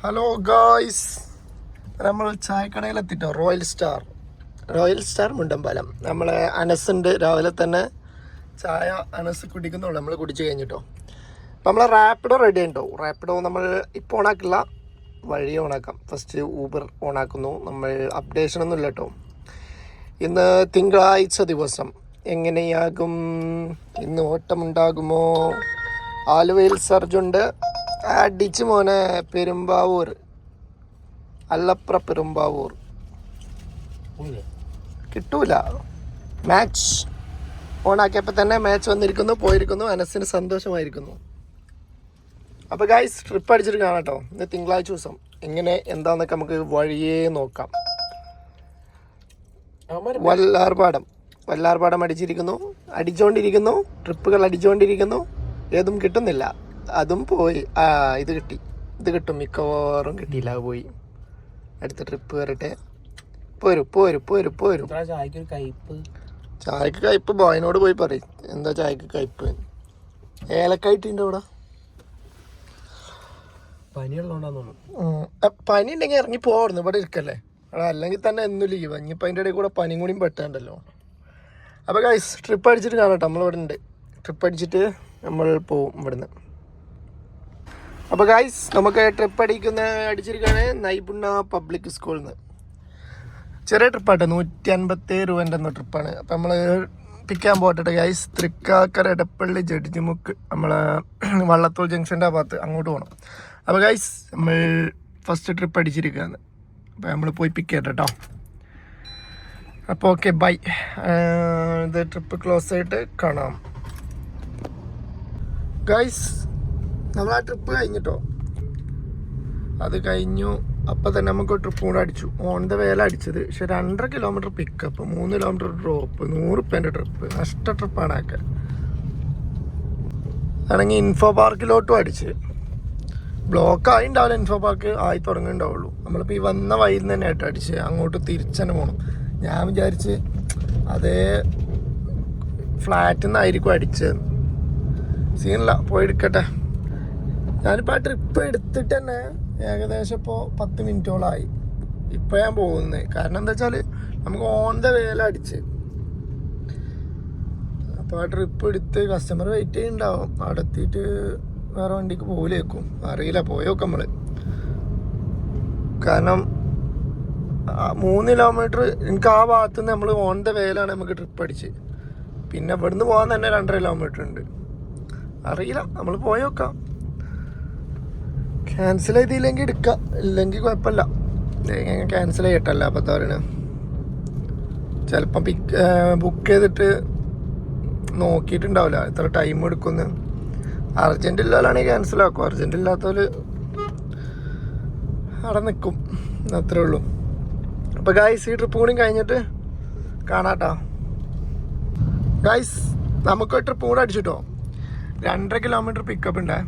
Hello guys, നമ്മൾ ചായക്കടയിലെത്തിട്ടോ. Royal star മുണ്ടമ്പലം. നമ്മളെ അനസുണ്ട്, രാവിലെ തന്നെ ചായ അനസ് കുടിക്കുന്നുള്ളൂ. നമ്മൾ കുടിച്ച് കഴിഞ്ഞിട്ടോ. അപ്പം നമ്മളെ റാപ്പിഡോ റെഡി ഉണ്ടോ. റാപ്പിഡോ നമ്മൾ ഇപ്പോൾ ഓണാക്കില്ല, വഴി ഓണാക്കാം. First Uber ഓണാക്കുന്നു. നമ്മൾ അപ്ഡേഷനൊന്നും ഇല്ല കേട്ടോ. ഇന്ന് തിങ്കളാഴ്ച ദിവസം. എങ്ങനെയാകും ഇന്ന്? ഓട്ടമുണ്ടാകുമോ? ആലുവയിൽ സർജുണ്ട്. അടിച്ച് മോനെ. പെരുമ്പാവൂർ, അല്ലപ്ര പെരുമ്പാവൂർ കിട്ടൂല. മാച്ച് ഓണാക്കിയപ്പോൾ തന്നെ മാച്ച് വന്നിരിക്കുന്നു, പോയിരിക്കുന്നു. അനസിന് സന്തോഷമായിരിക്കുന്നു. അപ്പോൾ ഗൈസ്, ട്രിപ്പ് അടിച്ചിട്ട് കാണാം കേട്ടോ. ഇന്ന് തിങ്കളാഴ്ച ദിവസം. എങ്ങനെ എന്താന്നൊക്കെ നമുക്ക് വഴിയേ നോക്കാം. വല്ലാർപാടം അടിച്ചുകൊണ്ടിരിക്കുന്നു. ട്രിപ്പുകൾ അടിച്ചുകൊണ്ടിരിക്കുന്നു. ഏതും കിട്ടുന്നില്ല. അതും പോയി. ഇത് കിട്ടും. മിക്കവാറും കിട്ടിയില്ല, പോയി. അടുത്ത ട്രിപ്പ് വരട്ടെ. പോരും. ചായക്ക് കയ്പ്പ് ബോയനോട് പോയി പറയും. എന്താ ചായക്ക് കയ്പ്പ്? ഏലക്കായിട്ടുണ്ട് അവിടെ. പനി ഉണ്ടെങ്കിൽ ഇറങ്ങി പോവാറുന്നു. ഇവിടെ ഇരിക്കല്ലേ. അല്ലെങ്കിൽ തന്നെ എന്നും ലീവ്. ഇനിയിപ്പോൾ അതിൻ്റെ ഇടയിൽ കൂടെ പനിയും കൂടിയും പെട്ടാണ്ടല്ലോ. അപ്പോൾ ഗൈസ്, ട്രിപ്പ് അടിച്ചിട്ട് കാണാം. നമ്മളിവിടെ ഉണ്ട്. ട്രിപ്പ് അടിച്ചിട്ട് നമ്മൾ പോവും ഇവിടുന്ന്. അപ്പോൾ ഗൈസ്, നമുക്ക് ട്രിപ്പ് അടിച്ചിരിക്കുകയാണ് നൈപുണ്ണ പബ്ലിക് സ്കൂളിൽ നിന്ന്. ചെറിയ ട്രിപ്പാട്ടെ, 157 രൂപേൻ്റെ എന്ന ട്രിപ്പാണ്. അപ്പോൾ നമ്മൾ പിക്കാൻ പോട്ടെ ഗൈസ്. തൃക്കാക്കര, എടപ്പള്ളി, ജഡ്ജിമുക്ക്, നമ്മളെ വള്ളത്തോൾ ജംഗ്ഷൻ്റെ ആ ഭാഗത്ത് അങ്ങോട്ട് പോകണം. അപ്പോൾ ഗൈസ്, നമ്മൾ ഫസ്റ്റ് ട്രിപ്പ് അടിച്ചിരിക്കുകയാണ്. അപ്പോൾ നമ്മൾ പോയി പിക്ക് ചെയ്യട്ടെ കേട്ടോ. അപ്പോൾ ഓക്കെ, ബൈ. ഇത് ട്രിപ്പ് ക്ലോസ് ആയിട്ട് കാണാം ഗൈസ്. നമ്മൾ ആ ട്രിപ്പ് കഴിഞ്ഞിട്ടോ. അത് കഴിഞ്ഞു. അപ്പം തന്നെ നമുക്ക് ട്രിപ്പ് കൂടെ അടിച്ചു. ഓൺ ദ വേല അടിച്ചത്. പക്ഷെ 2.5 കിലോമീറ്റർ പിക്കപ്പ്, 3 കിലോമീറ്റർ ഡ്രോപ്പ്, 100 റുപ്യേൻ്റെ ട്രിപ്പ്. നഷ്ട ട്രിപ്പാണ് ഒക്കെ. ആണെങ്കിൽ ഇൻഫോ പാർക്കിലോട്ടും അടിച്ച്. ബ്ലോക്ക് ആയി ഉണ്ടാവില്ല. ഇൻഫോ പാർക്ക് ആയി തുടങ്ങിയിട്ടുണ്ടാവുള്ളൂ. നമ്മളിപ്പോൾ ഈ വന്ന വഴിയിൽ നിന്ന് തന്നെ ആയിട്ട് അടിച്ച് അങ്ങോട്ട് തിരിച്ചന്നെ പോകണം. ഞാൻ വിചാരിച്ച് അതേ ഫ്ലാറ്റിൽ നിന്നായിരിക്കും അടിച്ചത്. സീനില്ല, പോയി എടുക്കട്ടെ. ഞാനിപ്പോൾ ആ ട്രിപ്പ് എടുത്തിട്ട് തന്നെ ഏകദേശം ഇപ്പോൾ 10 മിനിറ്റോളമായി. ഇപ്പോൾ ഞാൻ പോകുന്നത്. കാരണം എന്താ വെച്ചാൽ നമുക്ക് ഓൺ ദ വേല അടിച്ച്. അപ്പോൾ ആ ട്രിപ്പ് എടുത്ത് കസ്റ്റമർ വെയിറ്റ് ചെയ്യുന്നുണ്ടാവും. അവിടെ എത്തിയിട്ട് വേറെ വണ്ടിക്ക് പോകില്ലേക്കും. അറിയില്ല, പോയോക്കാം നമ്മൾ. കാരണം 3 കിലോമീറ്റർ എനിക്ക് ആ ഭാഗത്തു നിന്ന് നമ്മൾ ഓൺ ദ വേലാണ് നമുക്ക് ട്രിപ്പ് അടിച്ച്. പിന്നെ ഇവിടുന്ന് പോകാൻ തന്നെ 2.5 കിലോമീറ്റർ ഉണ്ട്. അറിയില്ല, നമ്മൾ പോയോക്കാം. ക്യാൻസൽ ചെയ്തില്ലെങ്കിൽ എടുക്കാം, ഇല്ലെങ്കിൽ കുഴപ്പമില്ല. ക്യാൻസൽ ചെയ്യട്ടല്ല അപ്പം എന്താ പറയുന്നത്. ചിലപ്പം ബുക്ക് ചെയ്തിട്ട് നോക്കിയിട്ടുണ്ടാവില്ല എത്ര ടൈം എടുക്കുമെന്ന്. അർജൻറ്റ് ഇല്ലാലാണെങ്കിൽ ക്യാൻസലാക്കും. അർജൻറ്റ് ഇല്ലാത്തവർ അവിടെ നിൽക്കും. അത്രേ ഉള്ളൂ. അപ്പോൾ ഗൈസ്, ഈ ട്രിപ്പ് കൂടി കഴിഞ്ഞിട്ട് കാണാട്ടോ. ഗൈസ്, നമുക്ക് ട്രിപ്പ് കൂടെ അടിച്ചിട്ടോ. 2.5 കിലോമീറ്റർ പിക്കപ്പ് ഉണ്ട്.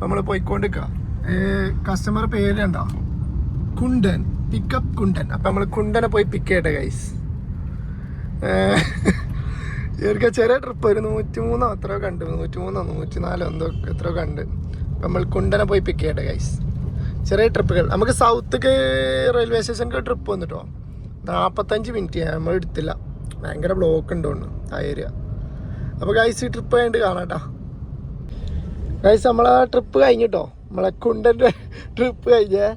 നമ്മൾ പോയിക്കൊണ്ടിരിക്കുക. കസ്റ്റമർ പേര് കണ്ടോ? കുണ്ടൻ, പിക്കപ്പ് കുണ്ടൻ. അപ്പം നമ്മൾ കുണ്ടനെ പോയി പിക്ക് ചെയ്യട്ടെ ഗൈസ്. ഇവർക്ക് ചെറിയ ട്രിപ്പ് ഒരു 103 എത്രയോ കണ്ട്, 103 104 എന്തോ എത്രയോ കണ്ട്. അപ്പം നമ്മൾ കുണ്ടനെ പോയി പിക്ക് ചെയ്യട്ടെ ഗൈസ്. ചെറിയ ട്രിപ്പുകൾ. നമുക്ക് സൗത്തേക്ക് റെയിൽവേ സ്റ്റേഷനിലേക്ക് ട്രിപ്പ് വന്നിട്ടോ. 45 മിനിറ്റ് നമ്മൾ എടുത്തില്ല. ഭയങ്കര ബ്ലോക്ക് ഉണ്ടോന്ന് ആ ഏരിയ. അപ്പോൾ ഗൈസ്, ഈ ട്രിപ്പ് കഴിഞ്ഞിട്ട് കാണാട്ടോ. ഗൈസ്, നമ്മളെ ട്രിപ്പ് കഴിഞ്ഞിട്ടോ. നമ്മളെ കുണ്ടൻ്റെ ട്രിപ്പ് കഴിഞ്ഞേ.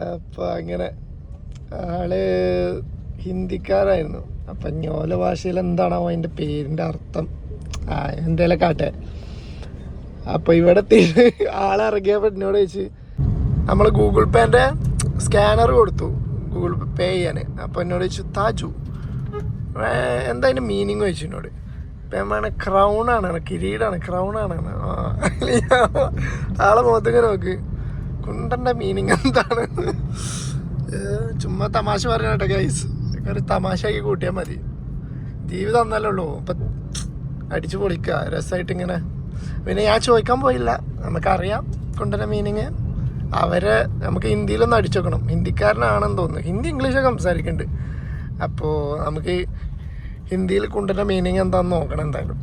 അപ്പോൾ അങ്ങനെ ആള് ഹിന്ദിക്കാരായിരുന്നു. അപ്പം ഞോല ഭാഷയിൽ എന്താണോ അതിൻ്റെ പേരിൻ്റെ അർത്ഥം, എന്തേലും കാട്ടെ. അപ്പോൾ ഇവിടെ ആളിറങ്ങിയപ്പോൾ എന്നോട് ചോദിച്ച് നമ്മൾ ഗൂഗിൾ പേൻ്റെ സ്കാനർ കൊടുത്തു ഗൂഗിൾ പേ ചെയ്യാൻ. അപ്പോൾ എന്നോട് ചോദിച്ചു, താജു എന്താ അതിൻ്റെ മീനിങ് ചോദിച്ചു എന്നോട്. ഇപ്പം വേണേ ക്രൗണാണ്, കിരീടാണ്, ക്രൗണാണ്. ആളെ മുഖത്തേക്ക് നോക്ക്. കുണ്ടൻ്റെ മീനിങ് എന്താണ്? ചുമ്മാ തമാശ പറയണട്ടെ ഗൈസ്. ഒരു തമാശയാക്കി കൂട്ടിയാൽ മതി. ജീവിതം ഒന്നല്ലേ ഉള്ളൂ. അപ്പം അടിച്ചു പൊളിക്കുക രസമായിട്ട് ഇങ്ങനെ. പിന്നെ ഞാൻ ചോദിക്കാൻ പോയില്ല. നമുക്കറിയാം കുണ്ടൻ്റെ മീനിങ്. അവരെ നമുക്ക് ഹിന്ദിയിലൊന്ന് അടിച്ചു നോക്കണം. ഹിന്ദിക്കാരനാണെന്ന് തോന്നുന്നു. ഹിന്ദി ഇംഗ്ലീഷൊക്കെ സംസാരിക്കുന്നുണ്ട്. അപ്പോൾ നമുക്ക് ഹിന്ദിയിൽ കുണ്ടൻ്റെ മീനിങ് എന്താണെന്ന് നോക്കണം എന്തായാലും.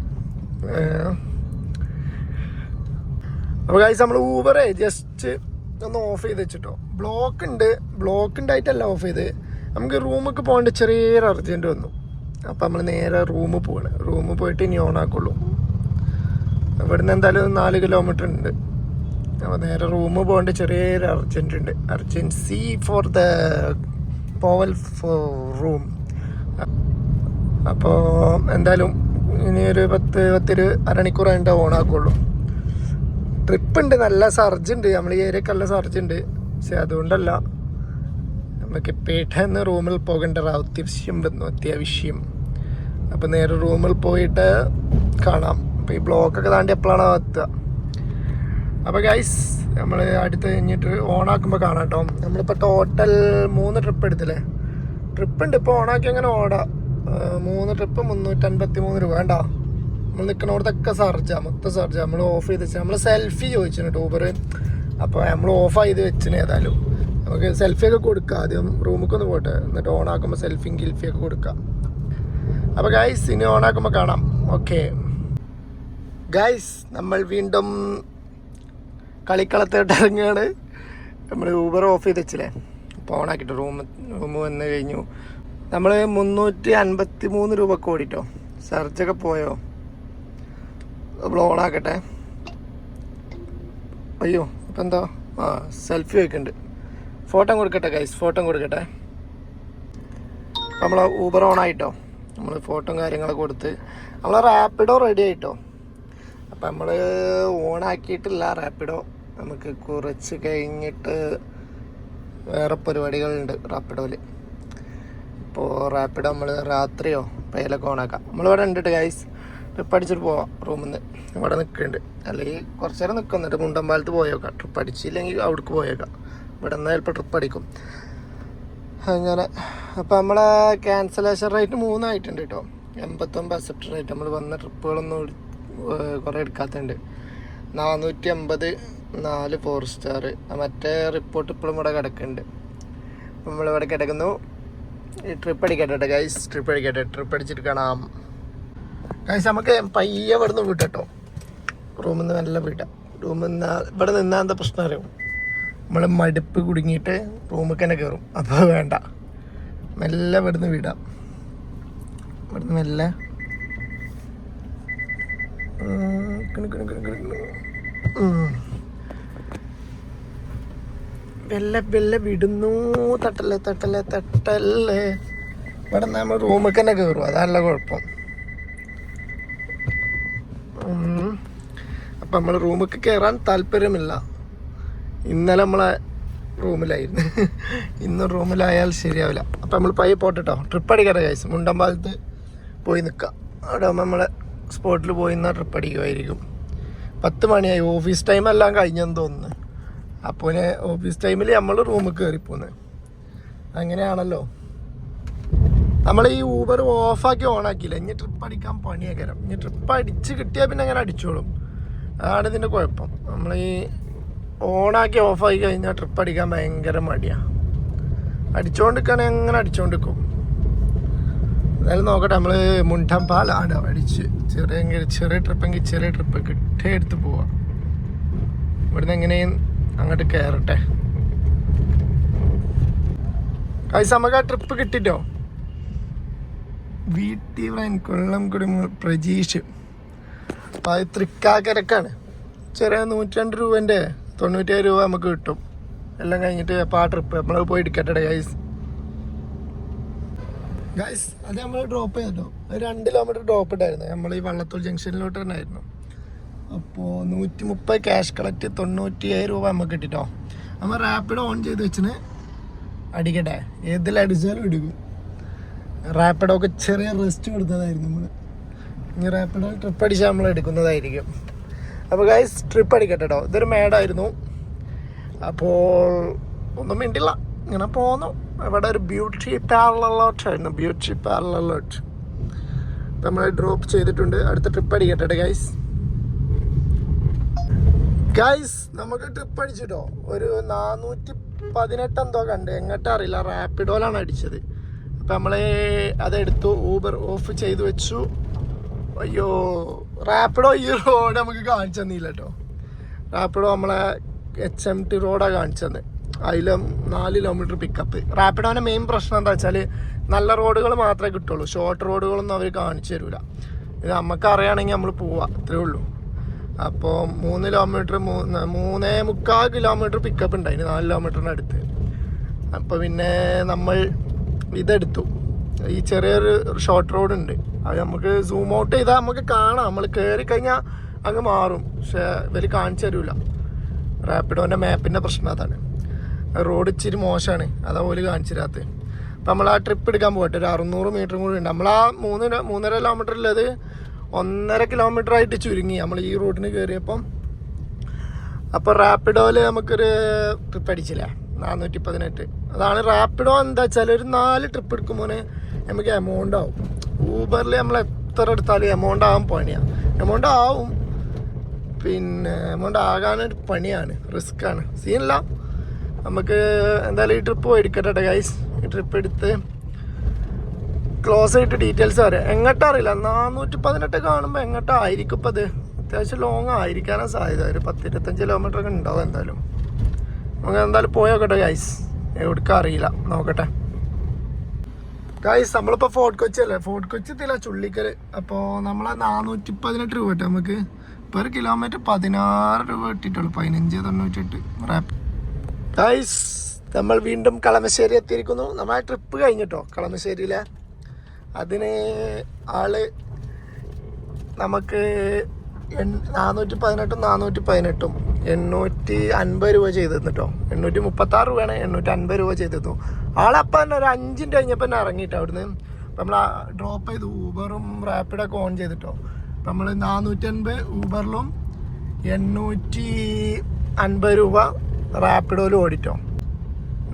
അപ്പോൾ ഗൈസ്, നമ്മൾ ഊബറേ ജസ്റ്റ് ഒന്ന് ഓഫ് ചെയ്ത് വെച്ചിട്ടോ. ബ്ലോക്ക് ഉണ്ടായിട്ടല്ല ഓഫ് ചെയ്ത്. നമുക്ക് റൂമൊക്കെ പോകേണ്ട ചെറിയൊരു അർജൻറ്റ് വന്നു. അപ്പം നമ്മൾ നേരെ റൂമിൽ പോവാണ്. റൂമിൽ പോയിട്ട് ഇനി ഓൺ ആക്കുള്ളൂ. ഇവിടുന്ന് എന്തായാലും 4 കിലോമീറ്റർ ഉണ്ട്. അപ്പോൾ നേരെ റൂമിൽ പോകേണ്ട ചെറിയൊരു അർജൻറ്റ് ഉണ്ട്. അർജൻസി ഫോർ ദ പോവൽ ഫോർ റൂം. അപ്പോൾ എന്തായാലും ഇനി ഒരു 10 അരമണിക്കൂർ കഴിഞ്ഞിട്ട് ഓൺ ആക്കുള്ളൂ. ട്രിപ്പ് ഉണ്ട്, നല്ല സർജ് ഉണ്ട്, നമ്മൾ ഈ ഏരിയക്ക് നല്ല സർജ് ഉണ്ട്. പക്ഷെ അതുകൊണ്ടല്ല, നമുക്ക് പെട്ടെന്ന് റൂമിൽ പോകേണ്ട അത്യാവശ്യം വന്നു, അത്യാവശ്യം. അപ്പോൾ നേരെ റൂമിൽ പോയിട്ട് കാണാം. അപ്പോൾ ഈ ബ്ലോക്കൊക്കെ താണ്ടി എപ്പോഴാണ് എത്തുക. അപ്പോൾ ഗൈസ് നമ്മൾ അടുത്ത് കഴിഞ്ഞിട്ട് ഓണാക്കുമ്പോൾ കാണാം കേട്ടോ. നമ്മളിപ്പോൾ ടോട്ടൽ 3 ട്രിപ്പ് എടുത്തില്ലേ. ട്രിപ്പ് ഉണ്ട് ഇപ്പോൾ ഓണാക്കി അങ്ങനെ ഓടാം. 3 ട്രിപ്പ് 353 രൂപ വേണ്ട. നമ്മൾ നിൽക്കണോടത്തൊക്കെ മൊത്തം സർജ. നമ്മൾ ഓഫ് ചെയ്ത് വെച്ചാൽ നമ്മൾ സെൽഫി ചോദിച്ചു ഊബർ. അപ്പോൾ നമ്മൾ ഓഫ് ചെയ്ത് വെച്ചിന്. ഏതായാലും നമുക്ക് സെൽഫിയൊക്കെ കൊടുക്കാം. ആദ്യം റൂമിലേക്ക് ഒന്ന് പോട്ടെ, എന്നിട്ട് ഓണാക്കുമ്പോൾ സെൽഫിയും ഗിൽഫിയൊക്കെ കൊടുക്കാം. അപ്പോൾ ഗൈസ് ഇനി ഓണാക്കുമ്പോൾ കാണാം. ഓക്കെ ഗൈസ്, നമ്മൾ വീണ്ടും കളിക്കളത്തോട്ട് ഇറങ്ങുകയാണ്. നമ്മൾ ഊബർ ഓഫ് ചെയ്ത് വെച്ചില്ലേ. അപ്പോൾ ഓണാക്കിയിട്ട് റൂം വന്ന് കഴിഞ്ഞു. നമ്മൾ 353 രൂപക്ക് ഓടിട്ടോ. സർജൊക്കെ പോയോ? നമ്മൾ ഓണാക്കട്ടെ. അയ്യോ ഇപ്പം എന്താ സെൽഫി വയ്ക്കുന്നുണ്ട്. ഫോട്ടോ കൊടുക്കട്ടെ ഗൈസ്, ഫോട്ടോ കൊടുക്കട്ടെ. നമ്മൾ ഊബർ ഓണായിട്ടോ. നമ്മൾ ഫോട്ടോ കാര്യങ്ങളൊക്കെ കൊടുത്ത് നമ്മൾ റാപ്പിഡോ റെഡി ആയിട്ടോ. അപ്പം നമ്മൾ ഓണാക്കിയിട്ടില്ല റാപ്പിഡോ. നമുക്ക് കുറച്ച് കഴിഞ്ഞിട്ട് വേറെ പരിപാടികളുണ്ട് റാപ്പിഡോയിൽ. ഇപ്പോൾ റാപ്പിഡോ നമ്മൾ രാത്രിയോ പയ്യലൊക്കെ ഓണാക്കാം. നമ്മളിവിടെ ഉണ്ട് ഗൈസ്. ട്രിപ്പ് അടിച്ചിട്ട് പോവാം. റൂമിൽ നിന്ന് ഇവിടെ നിൽക്കുന്നുണ്ട്. അല്ലെങ്കിൽ കുറച്ച് നേരം നിൽക്കും, എന്നിട്ട് മുണ്ടമ്പാലത്ത് പോയേക്കാം. ട്രിപ്പ് അടിച്ചില്ലെങ്കിൽ അവിടേക്ക് പോയേക്കാം. ഇവിടെ നിന്ന് ചിലപ്പോൾ ട്രിപ്പ് അടിക്കും അങ്ങനെ. അപ്പോൾ നമ്മളെ ക്യാൻസലേഷൻ റേറ്റ് 3 ആയിട്ടുണ്ട് കേട്ടോ. 89 അക്സെപ്റ്റ് റേറ്റ്. നമ്മൾ വന്ന ട്രിപ്പുകളൊന്നും കുറേ എടുക്കാത്തുണ്ട്. 480 4 4 സ്റ്റാർ. മറ്റേ റിപ്പോർട്ട് ഇപ്പോഴും ഇവിടെ കിടക്കുന്നുണ്ട്. നമ്മളിവിടെ കിടക്കുന്നു. ഈ ട്രിപ്പ് അടിക്കട്ടെ ഗൈസ്, ട്രിപ്പ് അടിക്കട്ടെ. ട്രിപ്പ് അടിച്ചിട്ട് കാണാം ഗൈസ്. നമുക്ക് പയ്യെ ഇവിടെ നിന്ന് വിട്ടോ. റൂമിൽ നിന്ന് നല്ല വീട്ടാം. റൂമിൽ നിന്ന് ഇവിടെ നിന്നാൽ എന്താ പ്രശ്നം അറിയും, നമ്മൾ മടുപ്പ് കുടുങ്ങിയിട്ട് റൂമിൽ തന്നെ കയറും. അപ്പോൾ വേണ്ട, മെല്ലെ ഇവിടുന്ന് വിടാം. ഇവിടുന്ന് മെല്ലെ വെല്ലെ വിടുന്നു. തട്ടല്ലേ. ഇവിടെ നമ്മൾ റൂമിൽ തന്നെ കയറും. അതല്ല കുഴപ്പം. അപ്പം നമ്മൾ റൂമിൽ കയറാൻ താല്പര്യമില്ല. ഇന്നലെ നമ്മളെ റൂമിലായിരുന്നു. ഇന്ന് റൂമിലായാൽ ശരിയാവില്ല. അപ്പം നമ്മൾ പയ്യെ പോട്ടോ. ട്രിപ്പ് അടിക്കാറ് കഴിച്ചു. മുണ്ടമ്പാലത്ത് പോയി നിൽക്കാം. അവിടെ നമ്മളെ സ്പോട്ടിൽ പോയി നിന്നാൽ ട്രിപ്പ് അടിക്കുമായിരിക്കും. 10 മണിയായി. ഓഫീസ് ടൈം എല്ലാം കഴിഞ്ഞെന്ന് തോന്നുന്നു. അപ്പോൾ ഓഫീസ് ടൈമിൽ നമ്മൾ റൂമിൽ കയറിപ്പോകുന്നത് അങ്ങനെയാണല്ലോ. നമ്മൾ ഈ ഊബർ ഓഫാക്കി ഓണാക്കിയില്ല. ഇനി ട്രിപ്പ് അടിക്കാൻ പണിയാക്കരം. ഇനി ട്രിപ്പ് അടിച്ച് കിട്ടിയാൽ പിന്നെ അങ്ങനെ അടിച്ചോളും. അതാണ് ഇതിൻ്റെ കുഴപ്പം. നമ്മൾ ഈ ഓണാക്കി ഓഫാക്കി കഴിഞ്ഞാൽ ട്രിപ്പ് അടിക്കാൻ ഭയങ്കര മടിയാണ്. അടിച്ചുകൊണ്ടിരിക്കുകയാണെങ്കിൽ അങ്ങനെ അടിച്ചുകൊണ്ടിരിക്കും. എന്തായാലും നോക്കട്ടെ. നമ്മൾ മുണ്ടമ്പാലാണ് അടിച്ച് ചെറിയ ട്രിപ്പെങ്കിൽ ചെറിയ ട്രിപ്പ് കിട്ടിയെടുത്ത് പോവാം. ഇവിടുന്ന് എങ്ങനെയും അങ്ങോട്ട് കയറട്ടെ. കഴിച്ച് നമുക്ക് ആ ട്രിപ്പ് കിട്ടിട്ടോ. വീട്ടിൽ കൊല്ലം കുടുംബ പ്രജീഷ്. അപ്പം അത് തൃക്കാക്കരക്കാണ്. ചെറിയ 102 രൂപേൻ്റെ 97 രൂപ നമുക്ക് കിട്ടും. എല്ലാം കഴിഞ്ഞിട്ട് അപ്പോൾ ആ ട്രിപ്പ് നമ്മൾ പോയി എടുക്കട്ടെ ഗൈസ്. അത് നമ്മൾ ഡ്രോപ്പ് ചെയ്തോ. 2 കിലോമീറ്റർ ഡ്രോപ്പ് ഉണ്ടായിരുന്നു. നമ്മൾ ഈ വള്ളത്തോൾ ജംഗ്ഷനിലോട്ട് തന്നെ ആയിരുന്നു. അപ്പോൾ 130 ക്യാഷ് കളക്ട് 97 രൂപ നമുക്ക് കിട്ടിട്ടോ. നമ്മൾ റാപ്പിഡ് ഓൺ ചെയ്ത് വെച്ചിന് അടിക്കട്ടെ. ഏതിലടിച്ചാലും എടുക്കും. റാപ്പിഡൊക്കെ ചെറിയ റെസ്റ്റ് കൊടുത്തതായിരുന്നു നമ്മൾ. ഇനി റാപ്പിഡോ ട്രിപ്പ് അടിച്ചാൽ നമ്മൾ എടുക്കുന്നതായിരിക്കും. അപ്പോൾ ഗൈസ് ട്രിപ്പ് അടിക്കട്ടെ കേട്ടോ. ഇതൊരു മേടായിരുന്നു. അപ്പോൾ ഒന്നും മിണ്ടില്ല, ഇങ്ങനെ പോന്നു. ഇവിടെ ഒരു ബ്യൂട്ടി പാർലറിലോട്ടായിരുന്നു. ബ്യൂട്ടി പാർലറിലോട്ട് നമ്മൾ ഡ്രോപ്പ് ചെയ്തിട്ടുണ്ട്. അടുത്ത ട്രിപ്പ് അടിക്കട്ടെ ഗൈസ്. നമുക്ക് ട്രിപ്പ് അടിച്ചിട്ടോ. ഒരു 418 എന്തോ കണ്ട്, എങ്ങോട്ടും അറിയില്ല. റാപ്പിഡോയിലാണ് അടിച്ചത്. അപ്പം നമ്മൾ അതെടുത്തു. ഊബർ ഓഫ് ചെയ്ത് വെച്ചു. അയ്യോ, റാപ്പിഡോ ഈ റോഡ് നമുക്ക് കാണിച്ചു തന്നില്ല കേട്ടോ. റാപ്പിഡോ നമ്മളെ HMT റോഡാണ് കാണിച്ചത്. അതിലും 4 കിലോമീറ്റർ പിക്കപ്പ്. റാപ്പിഡോൻ്റെ മെയിൻ പ്രശ്നം എന്താ വെച്ചാൽ നല്ല റോഡുകൾ മാത്രമേ കിട്ടുള്ളൂ, ഷോർട്ട് റോഡുകളൊന്നും അവർ കാണിച്ചു തരില്ല. ഇത് നമുക്ക് അറിയുകയാണെങ്കിൽ നമ്മൾ പോവാം, അത്രേ ഉള്ളൂ. അപ്പോൾ 3 കിലോമീറ്റർ 3.25 കിലോമീറ്റർ പിക്കപ്പ് ഉണ്ടായിന് 4 കിലോമീറ്ററിന് അടുത്ത്. അപ്പോൾ പിന്നെ നമ്മൾ ഇതെടുത്തു. ഈ ചെറിയൊരു ഷോർട്ട് റോഡ് ഉണ്ട്, അത് നമുക്ക് സൂം ഔട്ട് ചെയ്താൽ നമുക്ക് കാണാം. നമ്മൾ കയറി കഴിഞ്ഞാൽ അങ്ങ് മാറും, പക്ഷേ ഇവർ കാണിച്ചു തരില്ല. റാപ്പിഡോൻ്റെ മാപ്പിൻ്റെ പ്രശ്നം അതാണ്. റോഡ് ഇച്ചിരി മോശമാണ്, അതാ പോലും കാണിച്ചു തരാത്തത്. അപ്പം നമ്മൾ ആ ട്രിപ്പ് എടുക്കാൻ പോകട്ടെ. ഒരു 600 മീറ്ററും കൂടി ഉണ്ട്. നമ്മൾ ആ 3.5 കിലോമീറ്ററിലത് 1.5 കിലോമീറ്റർ ആയിട്ട് ചുരുങ്ങി നമ്മൾ ഈ റോഡിന് കയറിയപ്പം. അപ്പോൾ റാപ്പിഡോയിൽ നമുക്കൊരു ട്രിപ്പ് അടിച്ചില്ല 418. അതാണ് റാപ്പിഡോ. എന്താ വെച്ചാൽ ഒരു 4 ട്രിപ്പ് എടുക്കുമ്പോൾ നമുക്ക് എമൗണ്ട് ആവും. ഊബറിൽ നമ്മൾ എത്ര എടുത്താലും എമൗണ്ട് ആകാൻ പണിയാണ്. എമൗണ്ട് ആവും, പിന്നെ എമൗണ്ട് ആകാനൊരു പണിയാണ്, റിസ്ക്കാണ്. സീനില്ല. നമുക്ക് എന്തായാലും ഈ ട്രിപ്പ് പോയി എടുക്കട്ടെ ഗൈസ്. ഈ ട്രിപ്പ് എടുത്ത് ക്ലോസ് ആയിട്ട് ഡീറ്റെയിൽസ് അറിയാം. എങ്ങോട്ടാ അറിയില്ല, 418 കാണുമ്പോൾ എങ്ങോട്ടായിരിക്കും. ഇപ്പം അത് അത്യാവശ്യം ലോങ് ആയിരിക്കാനാണ് സാധ്യത. ഒരു 10-25 കിലോമീറ്റർ ഒക്കെ ഉണ്ടാവും എന്തായാലും. നമുക്ക് എന്തായാലും പോയോക്കട്ടെ ഗൈസ്. എവിടേക്കും അറിയില്ല, നോക്കട്ടെ ഗൈസ്. നമ്മളിപ്പോൾ ഫോർട്ട് കൊച്ചി അല്ലേ, ഫോർട്ട് കൊച്ചി എത്തില്ല, ചുള്ളിക്കൽ. അപ്പോൾ നമ്മൾ 418 രൂപ കിട്ടും നമുക്ക്. പെർ കിലോമീറ്റർ 16 രൂപ കിട്ടിയിട്ടുള്ളൂ. 15.98 റാപ്പ്. ഗൈസ് നമ്മൾ വീണ്ടും കളമശ്ശേരി എത്തിയിരിക്കുന്നു. നമ്മൾ ആ ട്രിപ്പ് കഴിഞ്ഞിട്ടോ കളമശ്ശേരിയിലെ. അതിന് ആള് നമുക്ക് 418 418 850 രൂപ ചെയ്തു തന്നിട്ടോ. 836 രൂപയാണ്, 850 രൂപ ചെയ്തു തന്നു. ആളപ്പം തന്നെ ഒരു 5 മിനിറ്റ് കഴിഞ്ഞപ്പോൾ തന്നെ ഇറങ്ങിയിട്ടോ അവിടുന്ന്. നമ്മൾ ഡ്രോപ്പ് ചെയ്ത് ഊബറും റാപ്പിഡൊക്കെ ഓൺ ചെയ്തിട്ടോ. നമ്മൾ 450 ഊബറിലും 850 രൂപ റാപ്പിഡോയിലും ഓടിട്ടോ.